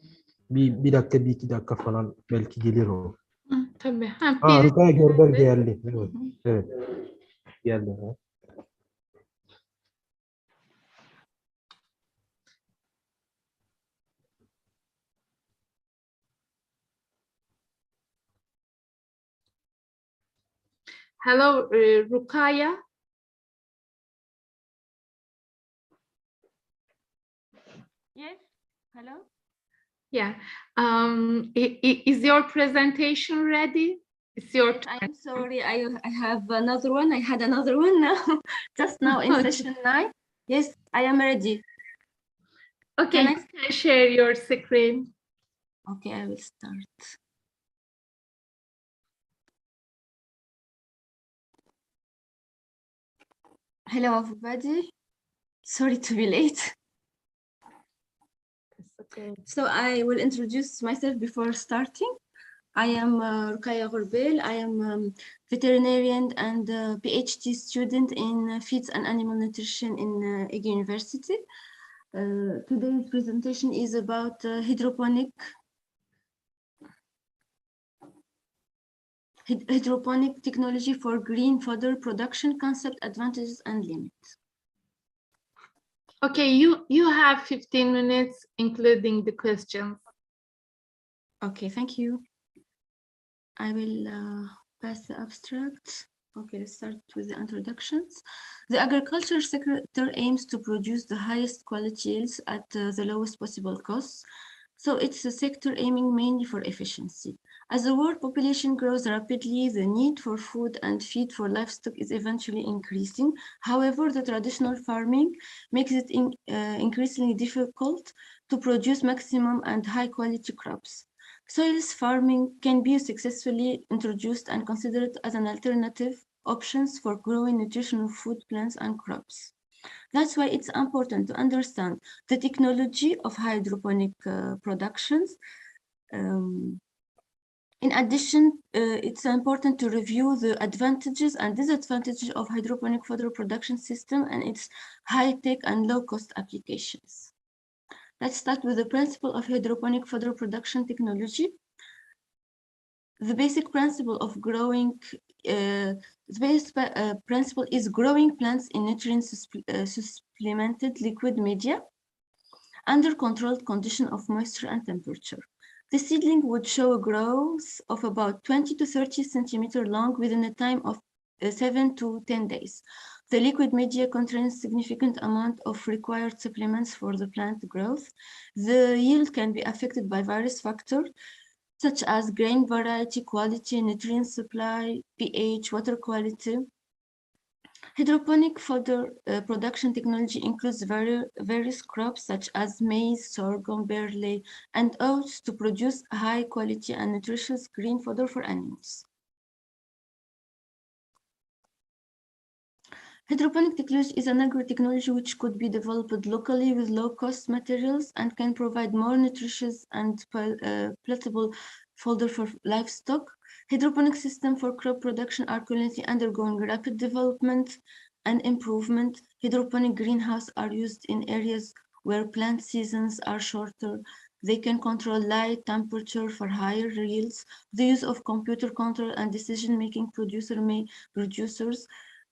bir dakika, 1-2 dakika falan belki gelir o. Tabii. Rukaya Görber geldi. Evet. Evet. Geldi. Hello, Rukaya. Yes. Hello. Yeah. Is your presentation ready? It's your turn. I'm sorry. I have another one. I had another one now. Just now in session 9. Yes, I am ready. Okay. You can share your screen. Okay, I will start. Hello, everybody. Sorry to be late. Okay. So I will introduce myself before starting. I am Rukaya Ghorbel. I am veterinarian and PhD student in feeds and animal nutrition in Ege University. Today's presentation is about hydroponic technology for green fodder production, concept, advantages, and limits. Okay, you have 15 minutes, including the questions. Okay, thank you. I will pass the abstract. Okay, let's start with the introductions. The agriculture sector aims to produce the highest quality yields at the lowest possible costs. So it's a sector aiming mainly for efficiency. As the world population grows rapidly, the need for food and feed for livestock is eventually increasing. However, the traditional farming makes it increasingly difficult to produce maximum and high quality crops. Soilless farming can be successfully introduced and considered as an alternative options for growing nutritional food plants and crops. That's why it's important to understand the technology of hydroponic productions. In addition, it's important to review the advantages and disadvantages of hydroponic fodder production system and its high-tech and low-cost applications. Let's start with the principle of hydroponic fodder production technology. The basic principle of growing, principle is growing plants in nutrient supplemented liquid media under controlled condition of moisture and temperature. The seedling would show a growth of about 20 to 30 centimeters long within a time of 7 to 10 days. The liquid media contains significant amount of required supplements for the plant growth. The yield can be affected by various factors, such as grain variety, quality, nutrient supply, pH, water quality. Hydroponic fodder production technology includes various crops such as maize, sorghum, barley, and oats to produce high quality and nutritious green fodder for animals. Hydroponic technology is an agro-technology which could be developed locally with low-cost materials and can provide more nutritious and palatable fodder for livestock. Hydroponic systems for crop production are currently undergoing rapid development and improvement. Hydroponic greenhouses are used in areas where plant seasons are shorter. They can control light, temperature for higher yields. The use of computer control and decision-making producers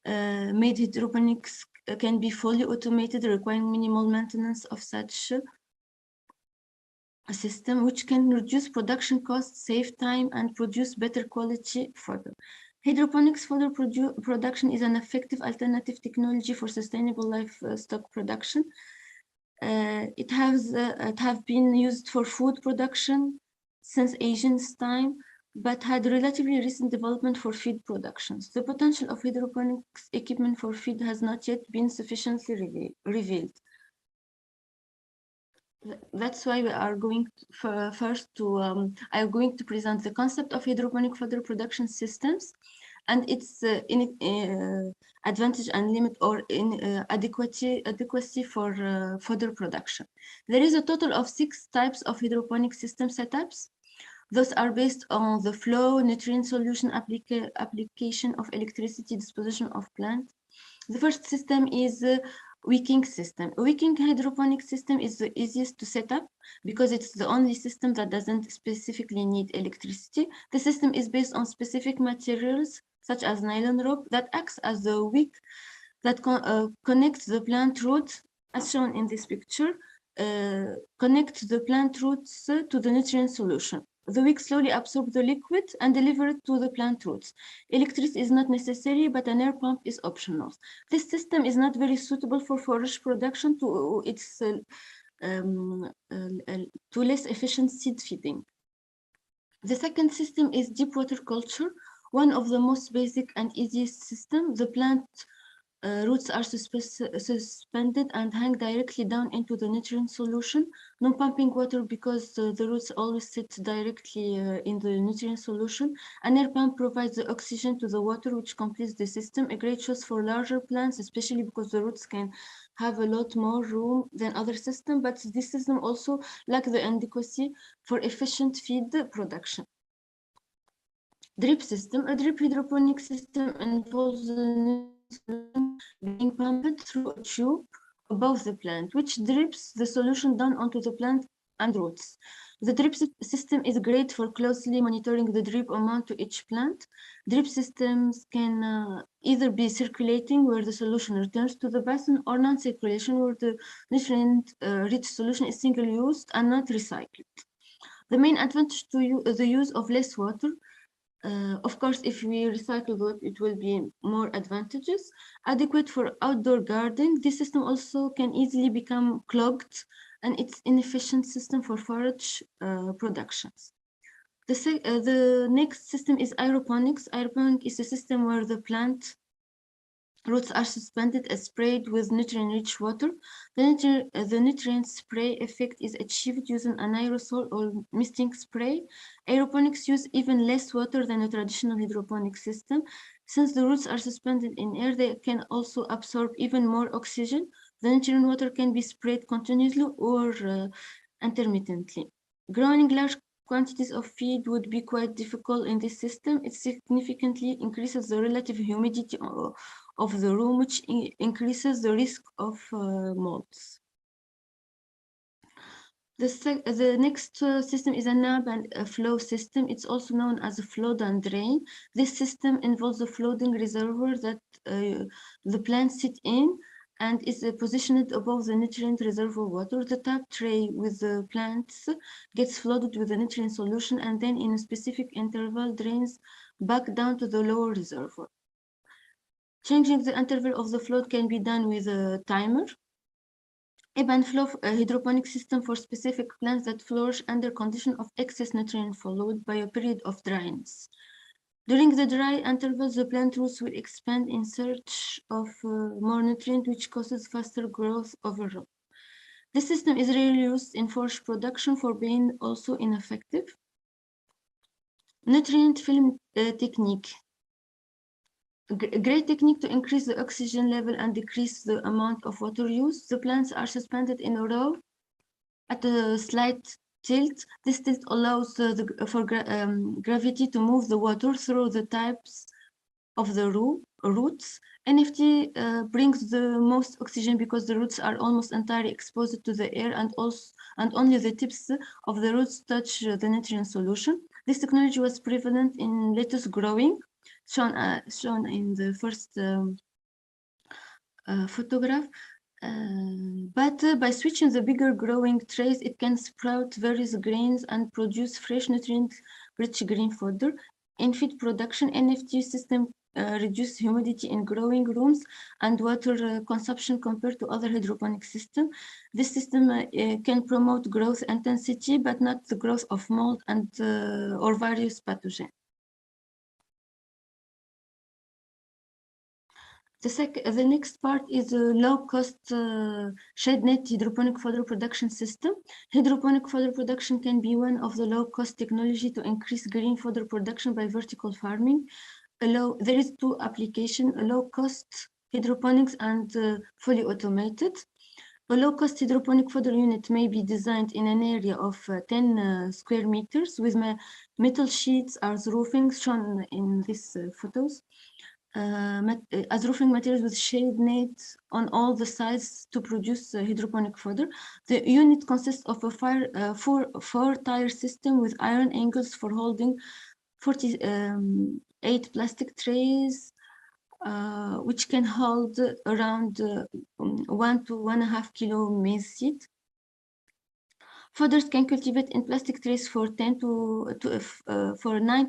made hydroponics can be fully automated, requiring minimal maintenance of such a system, which can reduce production costs, save time, and produce better quality fodder. Hydroponics fodder production is an effective alternative technology for sustainable livestock production. It have been used for food production since ancient time, but had relatively recent development for feed productions. The potential of hydroponics equipment for feed has not yet been sufficiently revealed. That's why we are going I'm going to present the concept of hydroponic fodder production systems and its advantage and limit or adequacy for fodder production. There is a total of 6 types of hydroponic system setups. Those are based on the flow, nutrient solution, application of electricity, disposition of plant. The first system is a wicking system. A wicking hydroponic system is the easiest to set up because it's the only system that doesn't specifically need electricity. The system is based on specific materials such as nylon rope that acts as the wick that connects the plant roots, as shown in this picture, connect the plant roots to the nutrient solution. The wick slowly absorbs the liquid and delivers it to the plant roots. Electricity is not necessary, but an air pump is optional. This system is not very suitable for forage production to less efficient seed feeding. The second system is deep water culture, one of the most basic and easiest systems. The plant roots are suspended and hang directly down into the nutrient solution. No pumping water because the roots always sit directly in the nutrient solution. An air pump provides the oxygen to the water, which completes the system. A great choice for larger plants, especially because the roots can have a lot more room than other systems, but this system also lacks the adequacy for efficient feed production. Drip system. A drip hydroponic system involves the being pumped through a tube above the plant, which drips the solution down onto the plant and roots. The drip system is great for closely monitoring the drip amount to each plant. Drip systems can either be circulating, where the solution returns to the basin, or non-circulation, where the nutrient-rich solution is single-used and not recycled. The main advantage to the use of less water Of course, if we recycle wood, it will be more advantageous. Adequate for outdoor gardening. This system also can easily become clogged, and it's inefficient system for forage productions. The next system is aeroponics. Aeroponics is a system where the plant roots are suspended and sprayed with nutrient-rich water. The nutrient spray effect is achieved using an aerosol or misting spray. Aeroponics use even less water than a traditional hydroponic system. Since the roots are suspended in air, they can also absorb even more oxygen. The nutrient water can be sprayed continuously or intermittently. Growing large quantities of feed would be quite difficult in this system. It significantly increases the relative humidity of the room, which increases the risk of molds. The next system is a nab and a flow system. It's also known as a flood and drain. This system involves a floating reservoir that the plants sit in and is positioned above the nutrient reservoir water. The tap tray with the plants gets flooded with the nutrient solution and then in a specific interval drains back down to the lower reservoir. Changing the interval of the flood can be done with a timer. Ebb and flow hydroponic system for specific plants that flourish under condition of excess nutrient followed by a period of dryness. During the dry intervals, the plant roots will expand in search of more nutrient, which causes faster growth overall. This system is rarely used in forage production for being also ineffective. Nutrient film technique. A great technique to increase the oxygen level and decrease the amount of water used. The plants are suspended in a row at a slight tilt. This tilt allows gravity to move the water through the types of the roots. NFT brings the most oxygen because the roots are almost entirely exposed to the air and only the tips of the roots touch the nutrient solution. This technology was prevalent in lettuce growing, shown in the first photograph. But by switching the bigger growing trays, it can sprout various grains and produce fresh nutrient-rich green fodder. In feed production, NFT system reduce humidity in growing rooms and water consumption compared to other hydroponic systems. This system can promote growth intensity, but not the growth of mold and or various pathogens. The next part is a low-cost shade net hydroponic fodder production system. Hydroponic fodder production can be one of the low-cost technology to increase green fodder production by vertical farming. There is two applications, a low-cost hydroponics and fully automated. A low-cost hydroponic fodder unit may be designed in an area of 10 square meters with metal sheets as roofing, shown in these photos. As roofing materials with shade nets on all the sides to produce hydroponic fodder. The unit consists of a four-tier system with iron angles for holding 48 plastic trays, which can hold around 1 to 1.5 kilo maize seed. Fodders can cultivate in plastic trays for 9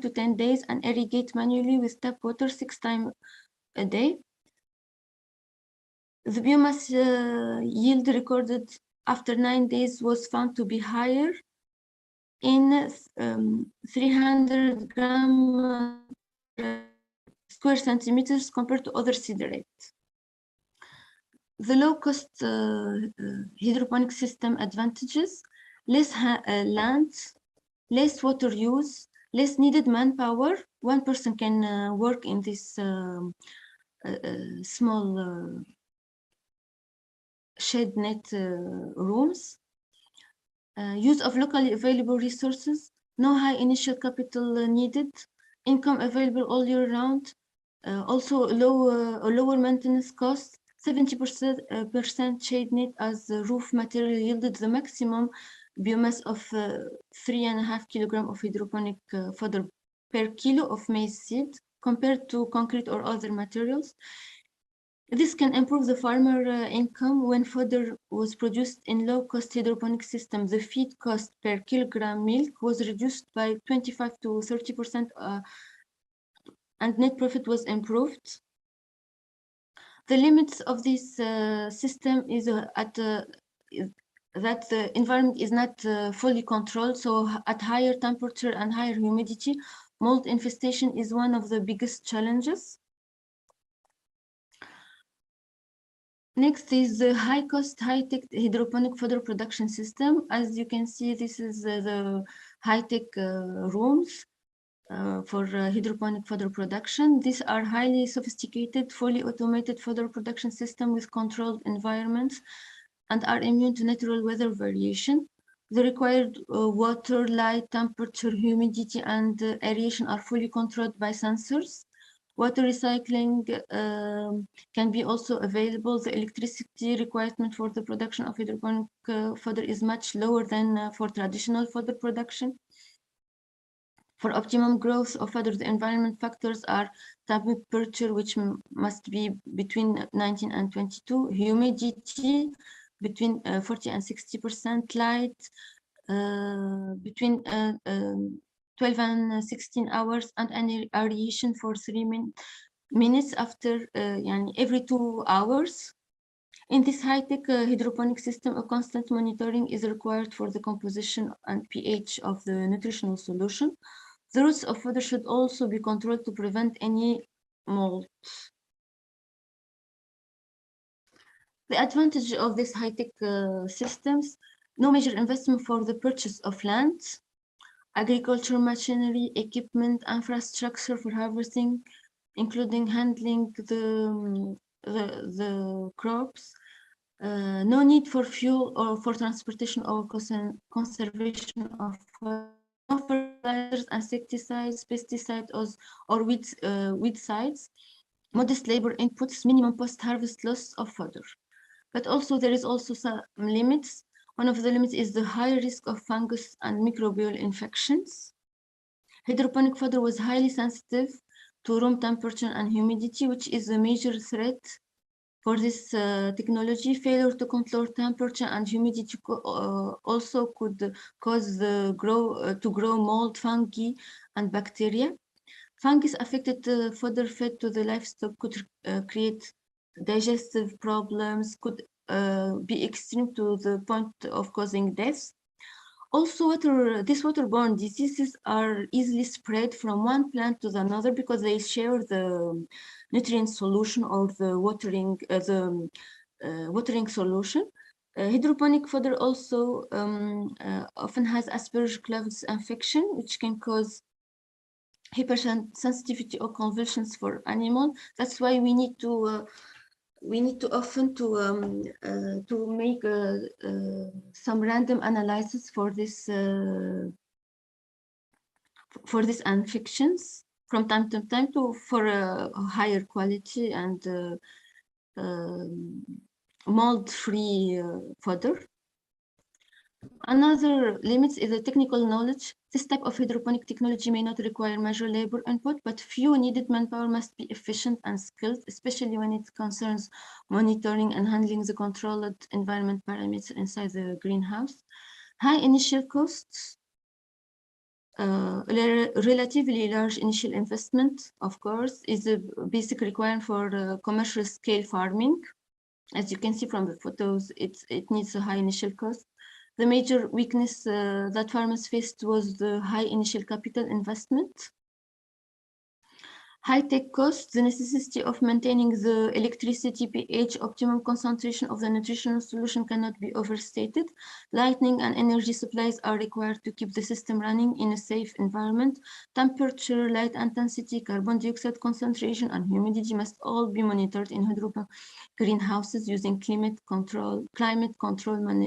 to 10 days and irrigate manually with tap water 6 times a day. The biomass yield recorded after 9 days was found to be higher in 300 grams square centimeters compared to other seed rates. The low-cost hydroponic system advantages: less land, less water use, less needed manpower. One person can work in this small shade net rooms. Use of locally available resources, no high initial capital needed, income available all year round, also lower maintenance costs. 70% shade net as the roof material yielded the maximum biomass of 3.5 kilograms of hydroponic fodder per kilo of maize seed compared to concrete or other materials. This can improve the farmer income when fodder was produced in low-cost hydroponic system. The feed cost per kilogram milk was reduced by 25 to 30% and net profit was improved. The limits of this system is that the environment is not fully controlled. So at higher temperature and higher humidity, mold infestation is one of the biggest challenges. Next is the high-cost, high-tech hydroponic fodder production system. As you can see, this is the high-tech rooms for hydroponic fodder production. These are highly sophisticated, fully automated fodder production system with controlled environments and are immune to natural weather variation. The required water, light, temperature, humidity, and aeration are fully controlled by sensors. Water recycling can be also available. The electricity requirement for the production of hydroponic fodder is much lower than for traditional fodder production. For optimum growth of fodder, the environment factors are temperature, which must be between 19 and 22, humidity between 40 and 60%, light between 12 and 16 hours, and an aeration for 3 minutes after every 2 hours. In this high-tech hydroponic system, a constant monitoring is required for the composition and pH of the nutritional solution. The roots of fodder should also be controlled to prevent any mold. The advantage of these high-tech systems: no major investment for the purchase of land, agricultural machinery, equipment, infrastructure for harvesting, including handling the crops, no need for fuel or for transportation or conservation of no fertilizers, insecticides, pesticides, or weedicides, modest labor inputs, minimum post-harvest loss of fodder. But also there is also some limits. One of the limits is the high risk of fungus and microbial infections. Hydroponic fodder was highly sensitive to room temperature and humidity, which is a major threat for this technology. Failure to control temperature and humidity also could cause to grow mold, fungi, and bacteria. Fungus affected fodder fed to the livestock could create digestive problems, could be extreme to the point of causing death. Also, these waterborne diseases are easily spread from one plant to another because they share the nutrient solution or the watering solution. Hydroponic fodder also often has Aspergillus infection, which can cause hypersensitivity or convulsions for animal. That's why we need to often make some random analysis for these infections from time to time for a higher quality and mold-free fodder. Another limit is the technical knowledge. This type of hydroponic technology may not require major labor input, but few needed manpower must be efficient and skilled, especially when it concerns monitoring and handling the controlled environment parameters inside the greenhouse. High initial costs, relatively large initial investment, of course, is a basic requirement for commercial scale farming. As you can see from the photos, it needs a high initial cost. The major weakness that farmers faced was the high initial capital investment. High-tech costs, the necessity of maintaining the electricity, pH, optimum concentration of the nutritional solution cannot be overstated. Lighting and energy supplies are required to keep the system running in a safe environment. Temperature, light intensity, carbon dioxide concentration, and humidity must all be monitored in hydroponic greenhouses using climate control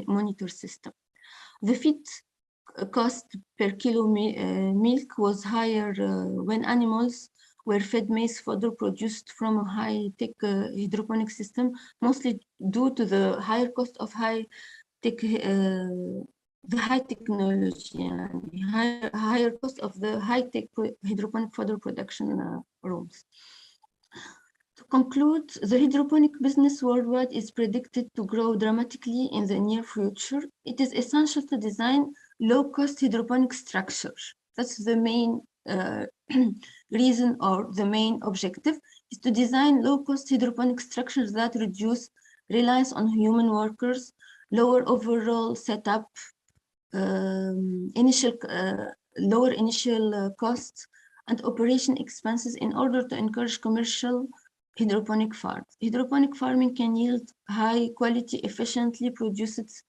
monitor system. The feed cost per kilo milk was higher when animals were fed maize fodder produced from a high-tech hydroponic system, mostly due to the higher cost of high technology and higher cost of the high-tech hydroponic fodder production rooms. To conclude, the hydroponic business worldwide is predicted to grow dramatically in the near future. It is essential to design low-cost hydroponic structure. That's the main reason or the main objective is to design low-cost hydroponic structures that reduce reliance on human workers, lower overall setup, lower initial costs, and operation expenses in order to encourage commercial hydroponic farms. Hydroponic farming can yield high quality, efficiently produced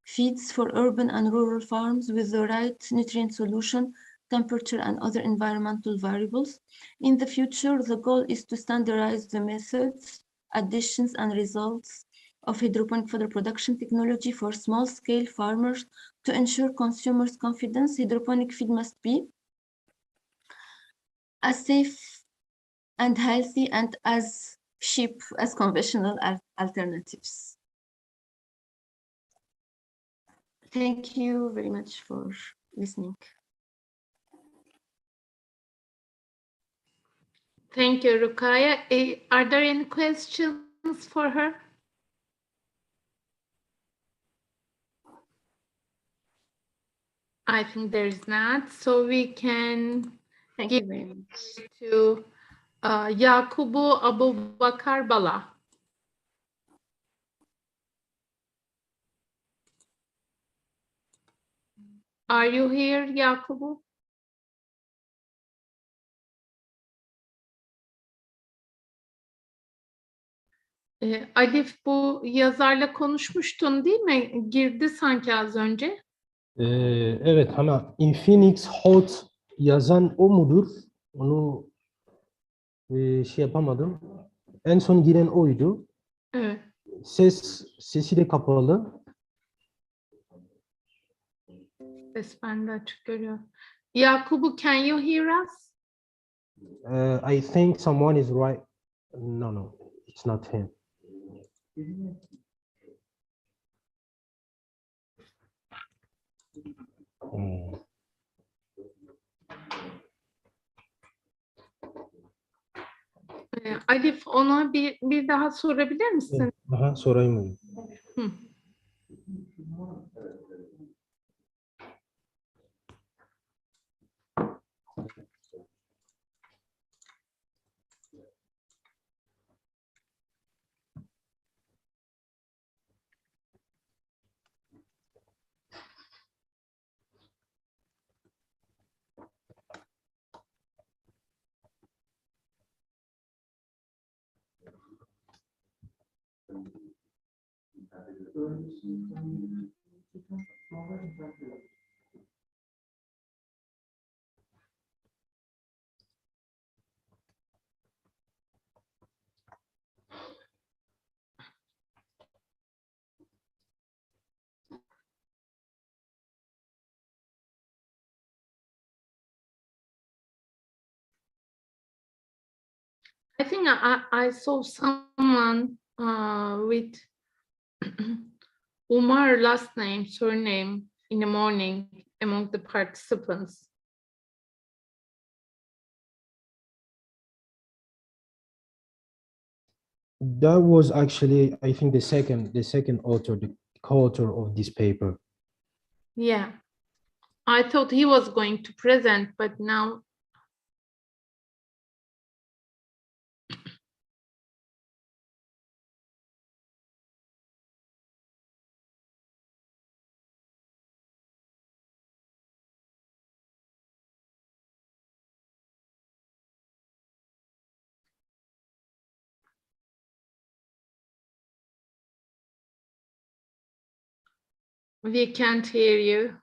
feeds for urban and rural farms with the right nutrient solution, temperature, and other environmental variables. In the future, the goal is to standardize the methods, additions, and results of hydroponic fodder production technology for small-scale farmers to ensure consumers' confidence. Hydroponic feed must be as safe and healthy and as cheap as conventional alternatives. Thank you very much for listening. Thank you, Rukaya. Are there any questions for her? I think there is not, so we can Thank give you very much. to Yakubu Abubakar Bala. Are you here, Yakubu? Alif, bu yazarla konuşmuştun değil mi? Girdi sanki az önce. Evet ama Infinix Hot yazan o mudur? Onu şey yapamadım. En son giren oydu. Evet. Sesi de kapalı. Ses ben de açık görüyorum. Yakubu, can you hear us? I think someone is right. No, it's not him. Alif, ona bir daha sorabilir misin? Aha, sorayım mı? Hı. I think I saw someone with Umar last name, surname in the morning among the participants. That was actually, I think, the second author, the co-author of this paper. Yeah, I thought he was going to present, but now. We can't hear you.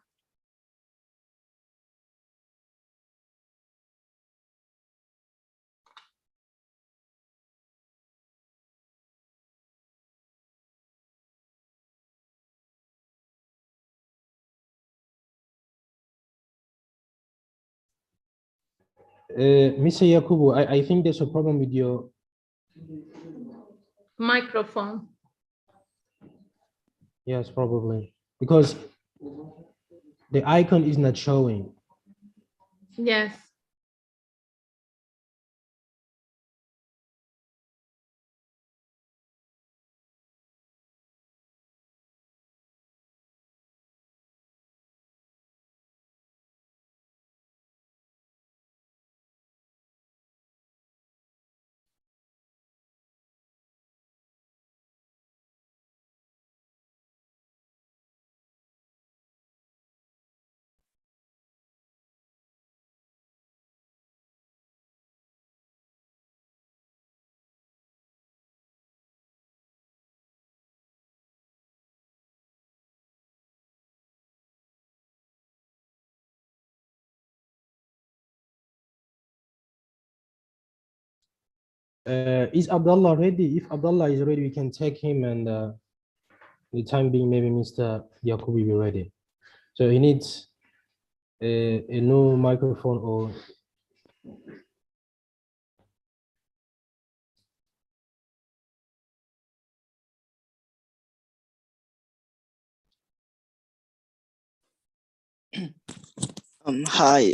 Mr. Yakubu, I think there's a problem with your Microphone. Yes, probably because the icon is not showing. Yes. Is Abdullah ready? If Abdullah is ready, we can take him, and the time being, maybe Mr. Yakub will be ready. So he needs a new microphone or Hi.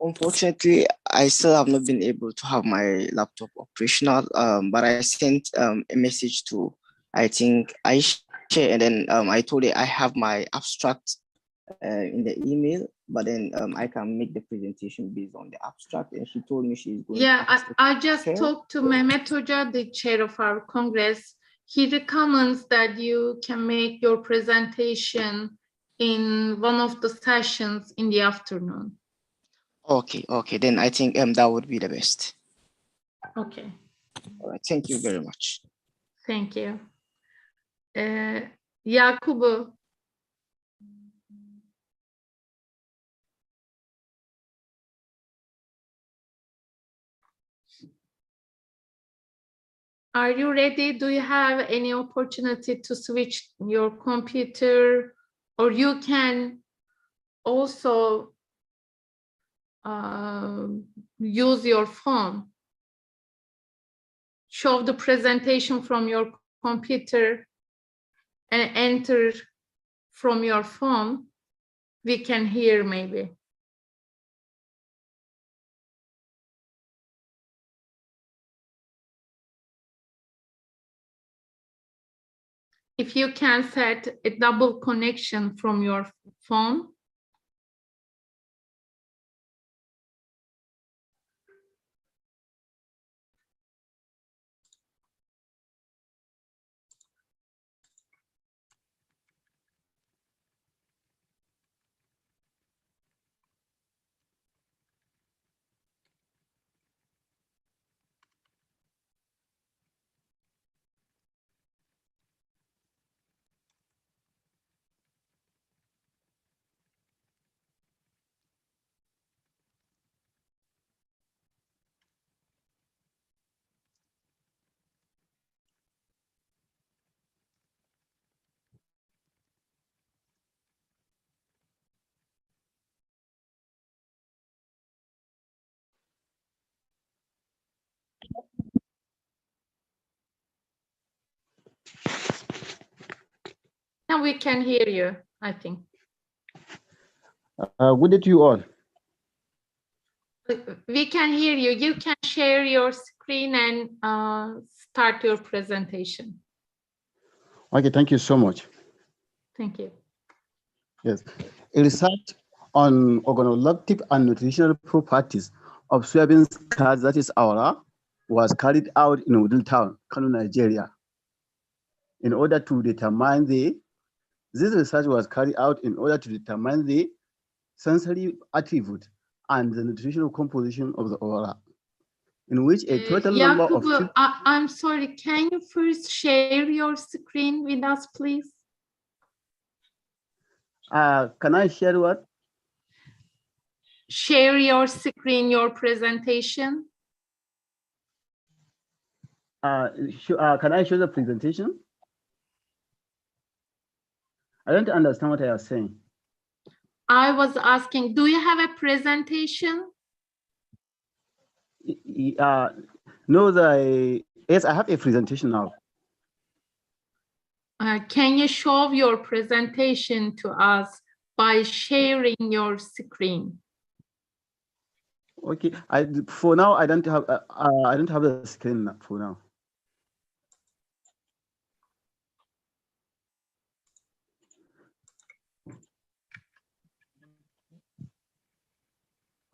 Unfortunately, I still have not been able to have my laptop operational. But I sent a message to, I think, Aisha, and then I told her I have my abstract in the email, but then I can make the presentation based on the abstract, and she told me she's going. Yeah, to I just talked to Mehmet Hoca, the chair of our Congress. He recommends that you can make your presentation in one of the sessions in the afternoon. Okay, then I think that would be the best. Okay, All right, thank you very much. thank you. Yakubu. Are you ready? Do you have any opportunity to switch your computer, or you can also use your phone? Show the presentation from your computer and enter from your phone. We can hear maybe. If you can set a double connection from your phone. Now we can hear you, I think. Good day to you all. We can hear you. You can share your screen and start your presentation. Okay, thank you so much. Thank you. Yes, a research on organoleptic and nutritional properties of soybean starch, that is aura, was carried out in Udil Town, Kano, Nigeria. In order to determine this research was carried out in order to determine the sensory attribute and the nutritional composition of the aura, in which a total number of... I'm sorry, can you first share your screen with us, please? Can I share what? Share your screen, your presentation. Can I show the presentation? I don't understand what I are saying. I was asking, do you have a presentation? No, yes, I have a presentation now. Can you show your presentation to us by sharing your screen? Okay, for now I don't have the screen for now.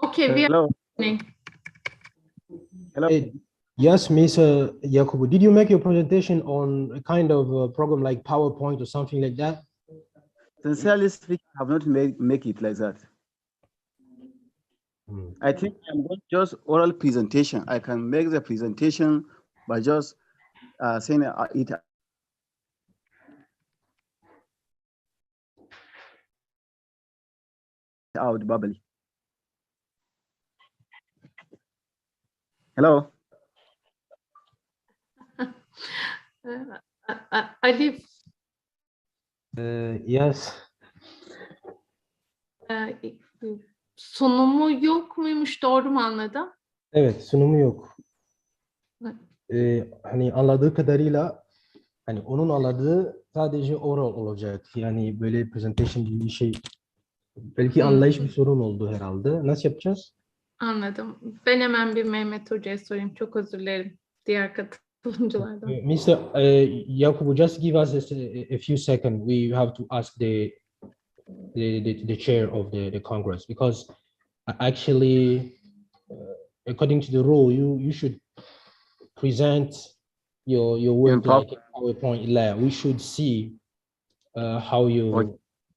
Okay, hello. Hello. Yes, Mr. Yakubu, did you make your presentation on a kind of a program like PowerPoint or something like that? Sincerely speaking, I have not make it like that. I think I'm not just oral presentation. I can make the presentation by just saying it out verbally. Hello. Ali, Yes. sunumu yok muymuş, doğru mu anladım? Evet, sunumu yok. Hani anladığı kadarıyla hani onun anladığı sadece oral olacak. Yani böyle presentation gibi bir şey. Belki anlayış bir sorun oldu herhalde. Nasıl yapacağız? Anladım. Ben hemen bir Mehmet Hoca'ya sorayım. Çok özür dilerim diğer katılımcılardan. Mr. Yakubu, just give us a few seconds. We have to ask the chair of the Congress, because actually, according to the rule, you should present your work like a PowerPoint. We should see how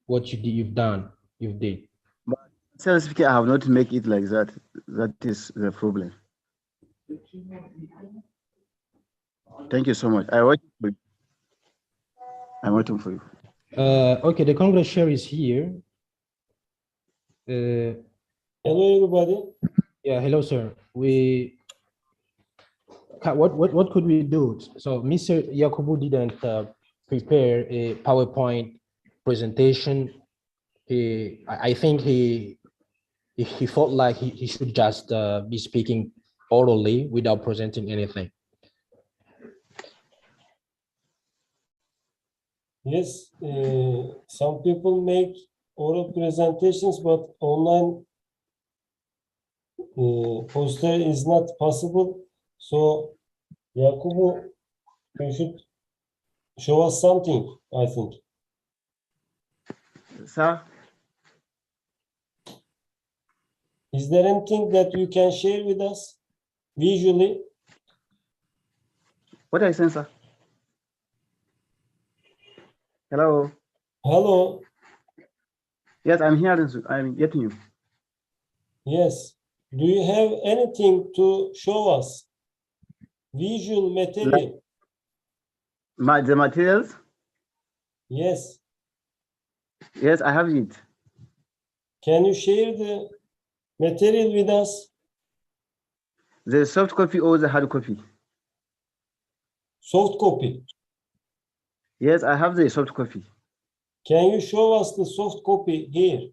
what you've done. You've did. But speaking, I have not make it like that. That is the problem. Thank you so much. I'm waiting for you. Okay, the Congress chair is here. Hello, everybody. Yeah, hello, sir. What could we do? So Mr. Yakubu didn't prepare a PowerPoint presentation. I think he felt like he should just be speaking orally without presenting anything. Yes, some people make oral presentations, but online poster is not possible. So, Yakubu, you should show us something, I think. Sir, Is there anything that you can share with us visually? what are you saying, sir? Hello. Hello. Yes, I'm hearing you. I'm getting you. Yes. Do you have anything to show us? Visual material? The materials? Yes. Yes, I have it. Can you share the material with us? The soft copy or the hard copy? Soft copy. Yes, I have the soft copy. Can you show us the soft copy here?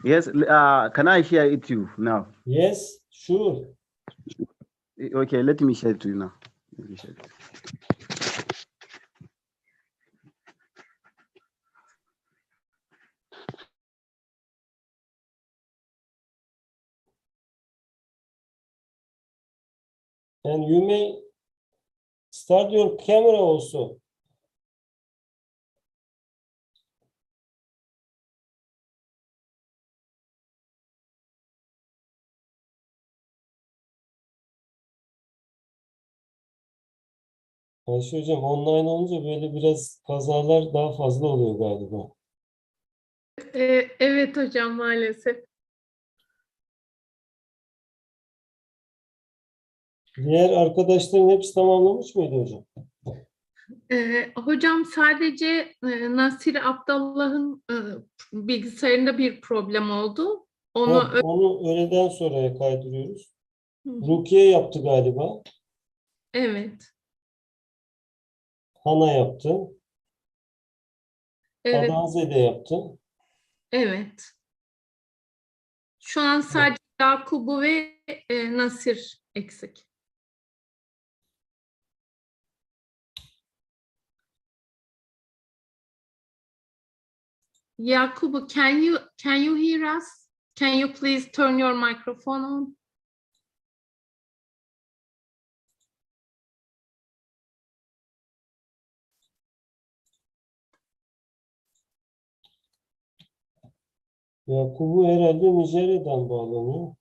Yes, can I share it to you now? Yes, sure. Okay, let me share it to you now. Let me share it. And you may start your camera also. Ayşe hocam, online olunca böyle biraz kazalar daha fazla oluyor galiba. Evet hocam, maalesef. Diğer arkadaşların hepsi tamamlamış mıydı hocam? Hocam sadece Nasir Abdallah'ın bilgisayarında bir problem oldu. Onu öğleden sonraya kaydırıyoruz. Hı hı. Rukiye yaptı galiba. Evet. Hana yaptı. Evet. Adanze de yaptı. Evet. Şu an sadece Yakubu ve Nasir eksik. Yakubu, can you hear us? Can you please turn your microphone on? Yakubu herhalde Nijerya'dan bağlanıyor.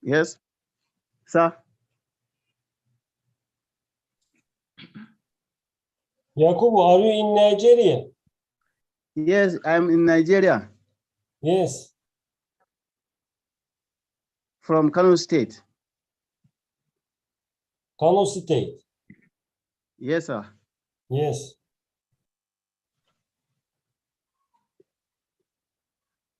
Yes, sir. Yakubu, are you in Nigeria? Yes, I'm in Nigeria, Yes. from Kano State. Kano State. Yes, sir. Yes.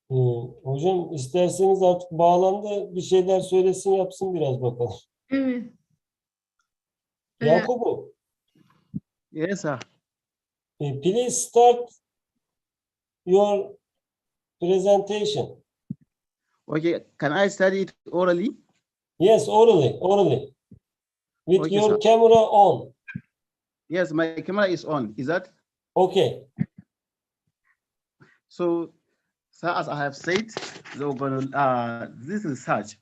Hocam isterseniz artık bağlandı, bir şeyler söylesin, yapsın biraz bakalım. Evet. Yakubu, Yes, sir. please start your presentation. Okay, can I study it orally? Yes, orally. With Okay, your sir. camera on. Yes, my camera is on. Is that Okay. so? Sir, as I have said, this research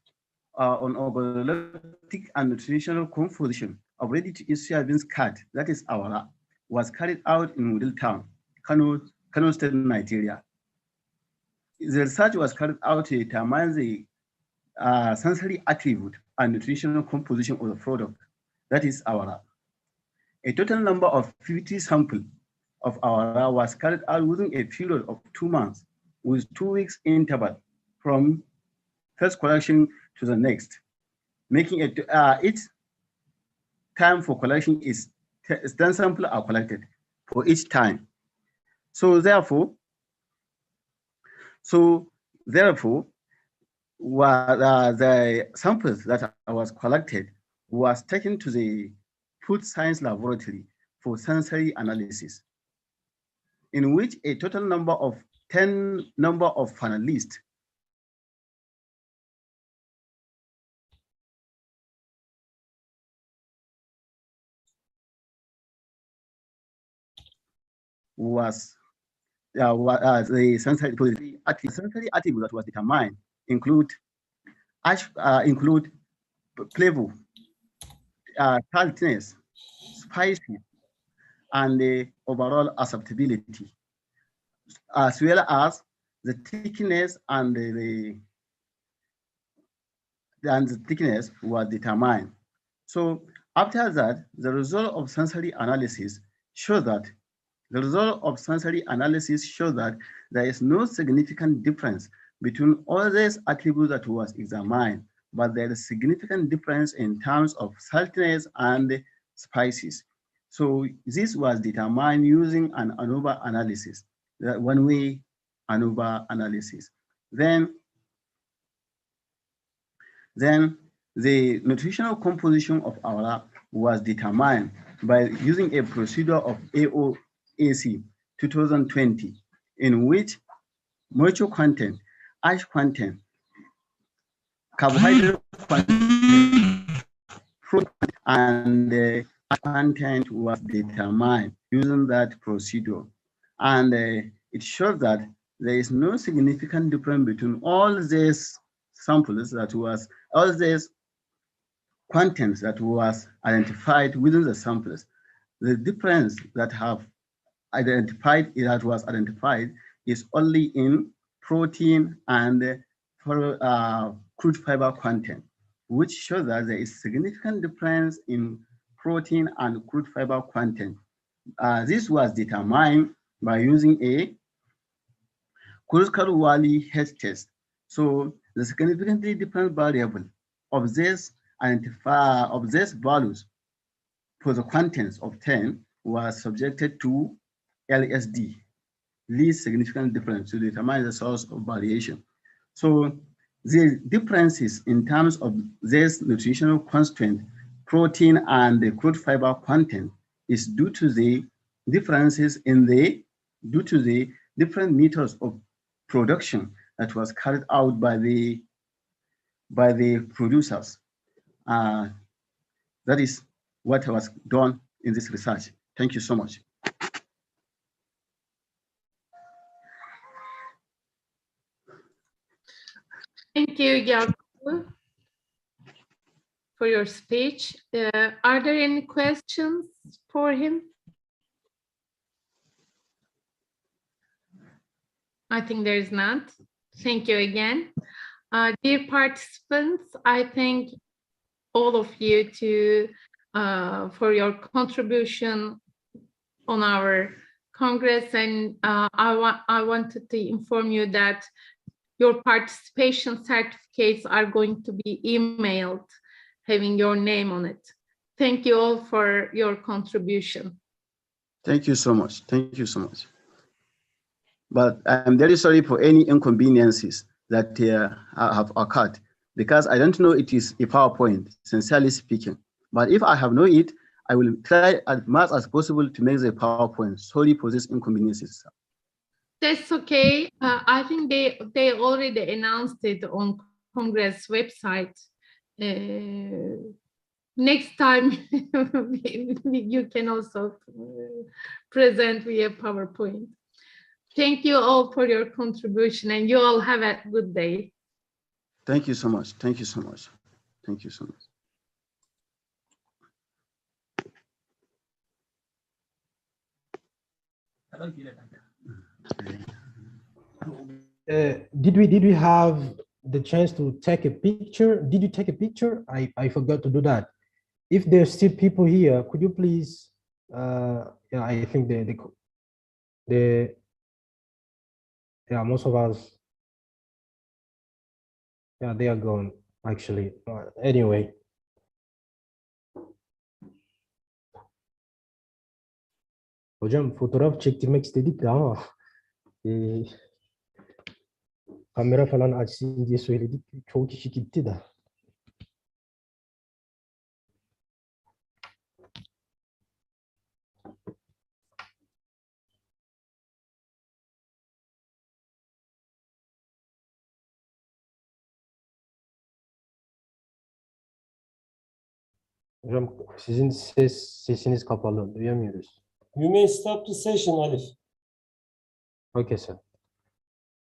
on organoleptic and nutritional composition of ready-to-eat soybean curd, that is awara, was carried out in Middletown, Kano State, Nigeria. The research was carried out to determine the sensory attribute and nutritional composition of the product, that is awara. A total number of 50 samples of awara was carried out within a period of 2 months, with 2 weeks interval from first collection to the next, making it each time for collection is 10 samples are collected for each time. So therefore, the samples that was collected was taken to the food science laboratory for sensory analysis, in which a total number of 10 panelists was the sensory attribute that was determined include flavor, saltiness, spicy, and the overall acceptability, as well as the thickness and the thickness was determined. So after that, the result of sensory analysis shows that there is no significant difference between all these attributes that was examined, but there is significant difference in terms of saltiness and spices. So this was determined using an ANOVA analysis, the one-way ANOVA analysis. Then the nutritional composition of awara was determined by using a procedure of AOAC 2020, in which moisture content, ash content, carbohydrate content, fruit, and ash content was determined using that procedure. And it shows that there is no significant difference between all these samples all these contents that was identified within the samples. The difference that was identified is only in protein and crude fiber content, which shows that there is significant difference in protein and crude fiber content. This was determined by using a Kurzweil Hedge test. So the significantly different variable of these values for the contents of 10 was subjected to LSD, least significant difference, to determine the source of variation. So the differences in terms of this nutritional constraint, protein and the crude fiber content, is due to the differences due to the different methods of production that was carried out by the producers. That is what was done in this research. Thank you so much. Thank you, Yakubu, for your speech. Are there any questions for him? I think there is not. Thank you again. Dear participants, I thank all of you for your contribution on our Congress, and I wanted to inform you that your participation certificates are going to be emailed having your name on it. Thank you all for your contribution. Thank you so much. Thank you so much. But I'm very sorry for any inconveniences that have occurred, because I don't know it is a PowerPoint, sincerely speaking. But if I have known it, I will try as much as possible to make the PowerPoint. Sorry for these inconveniences. That's okay. I think they already announced it on Congress website. Next time you can also present via PowerPoint. Thank you all for your contribution, and you all have a good day. Thank you so much. Thank you so much. Thank you so much. Did we have the chance to take a picture? Did you take a picture? I forgot to do that. If there's still people here, could you please? Yeah, I think yeah, most of us. Yeah, they are gone actually. Anyway. Hocam fotoğraf çektirmek istedik de ama kamera falan açsın diye söyledik. Çoğu kişi gitti de. Hocam sizin sesiniz kapalı. Duyamıyoruz. You may stop the session, Alif. Okay, sir.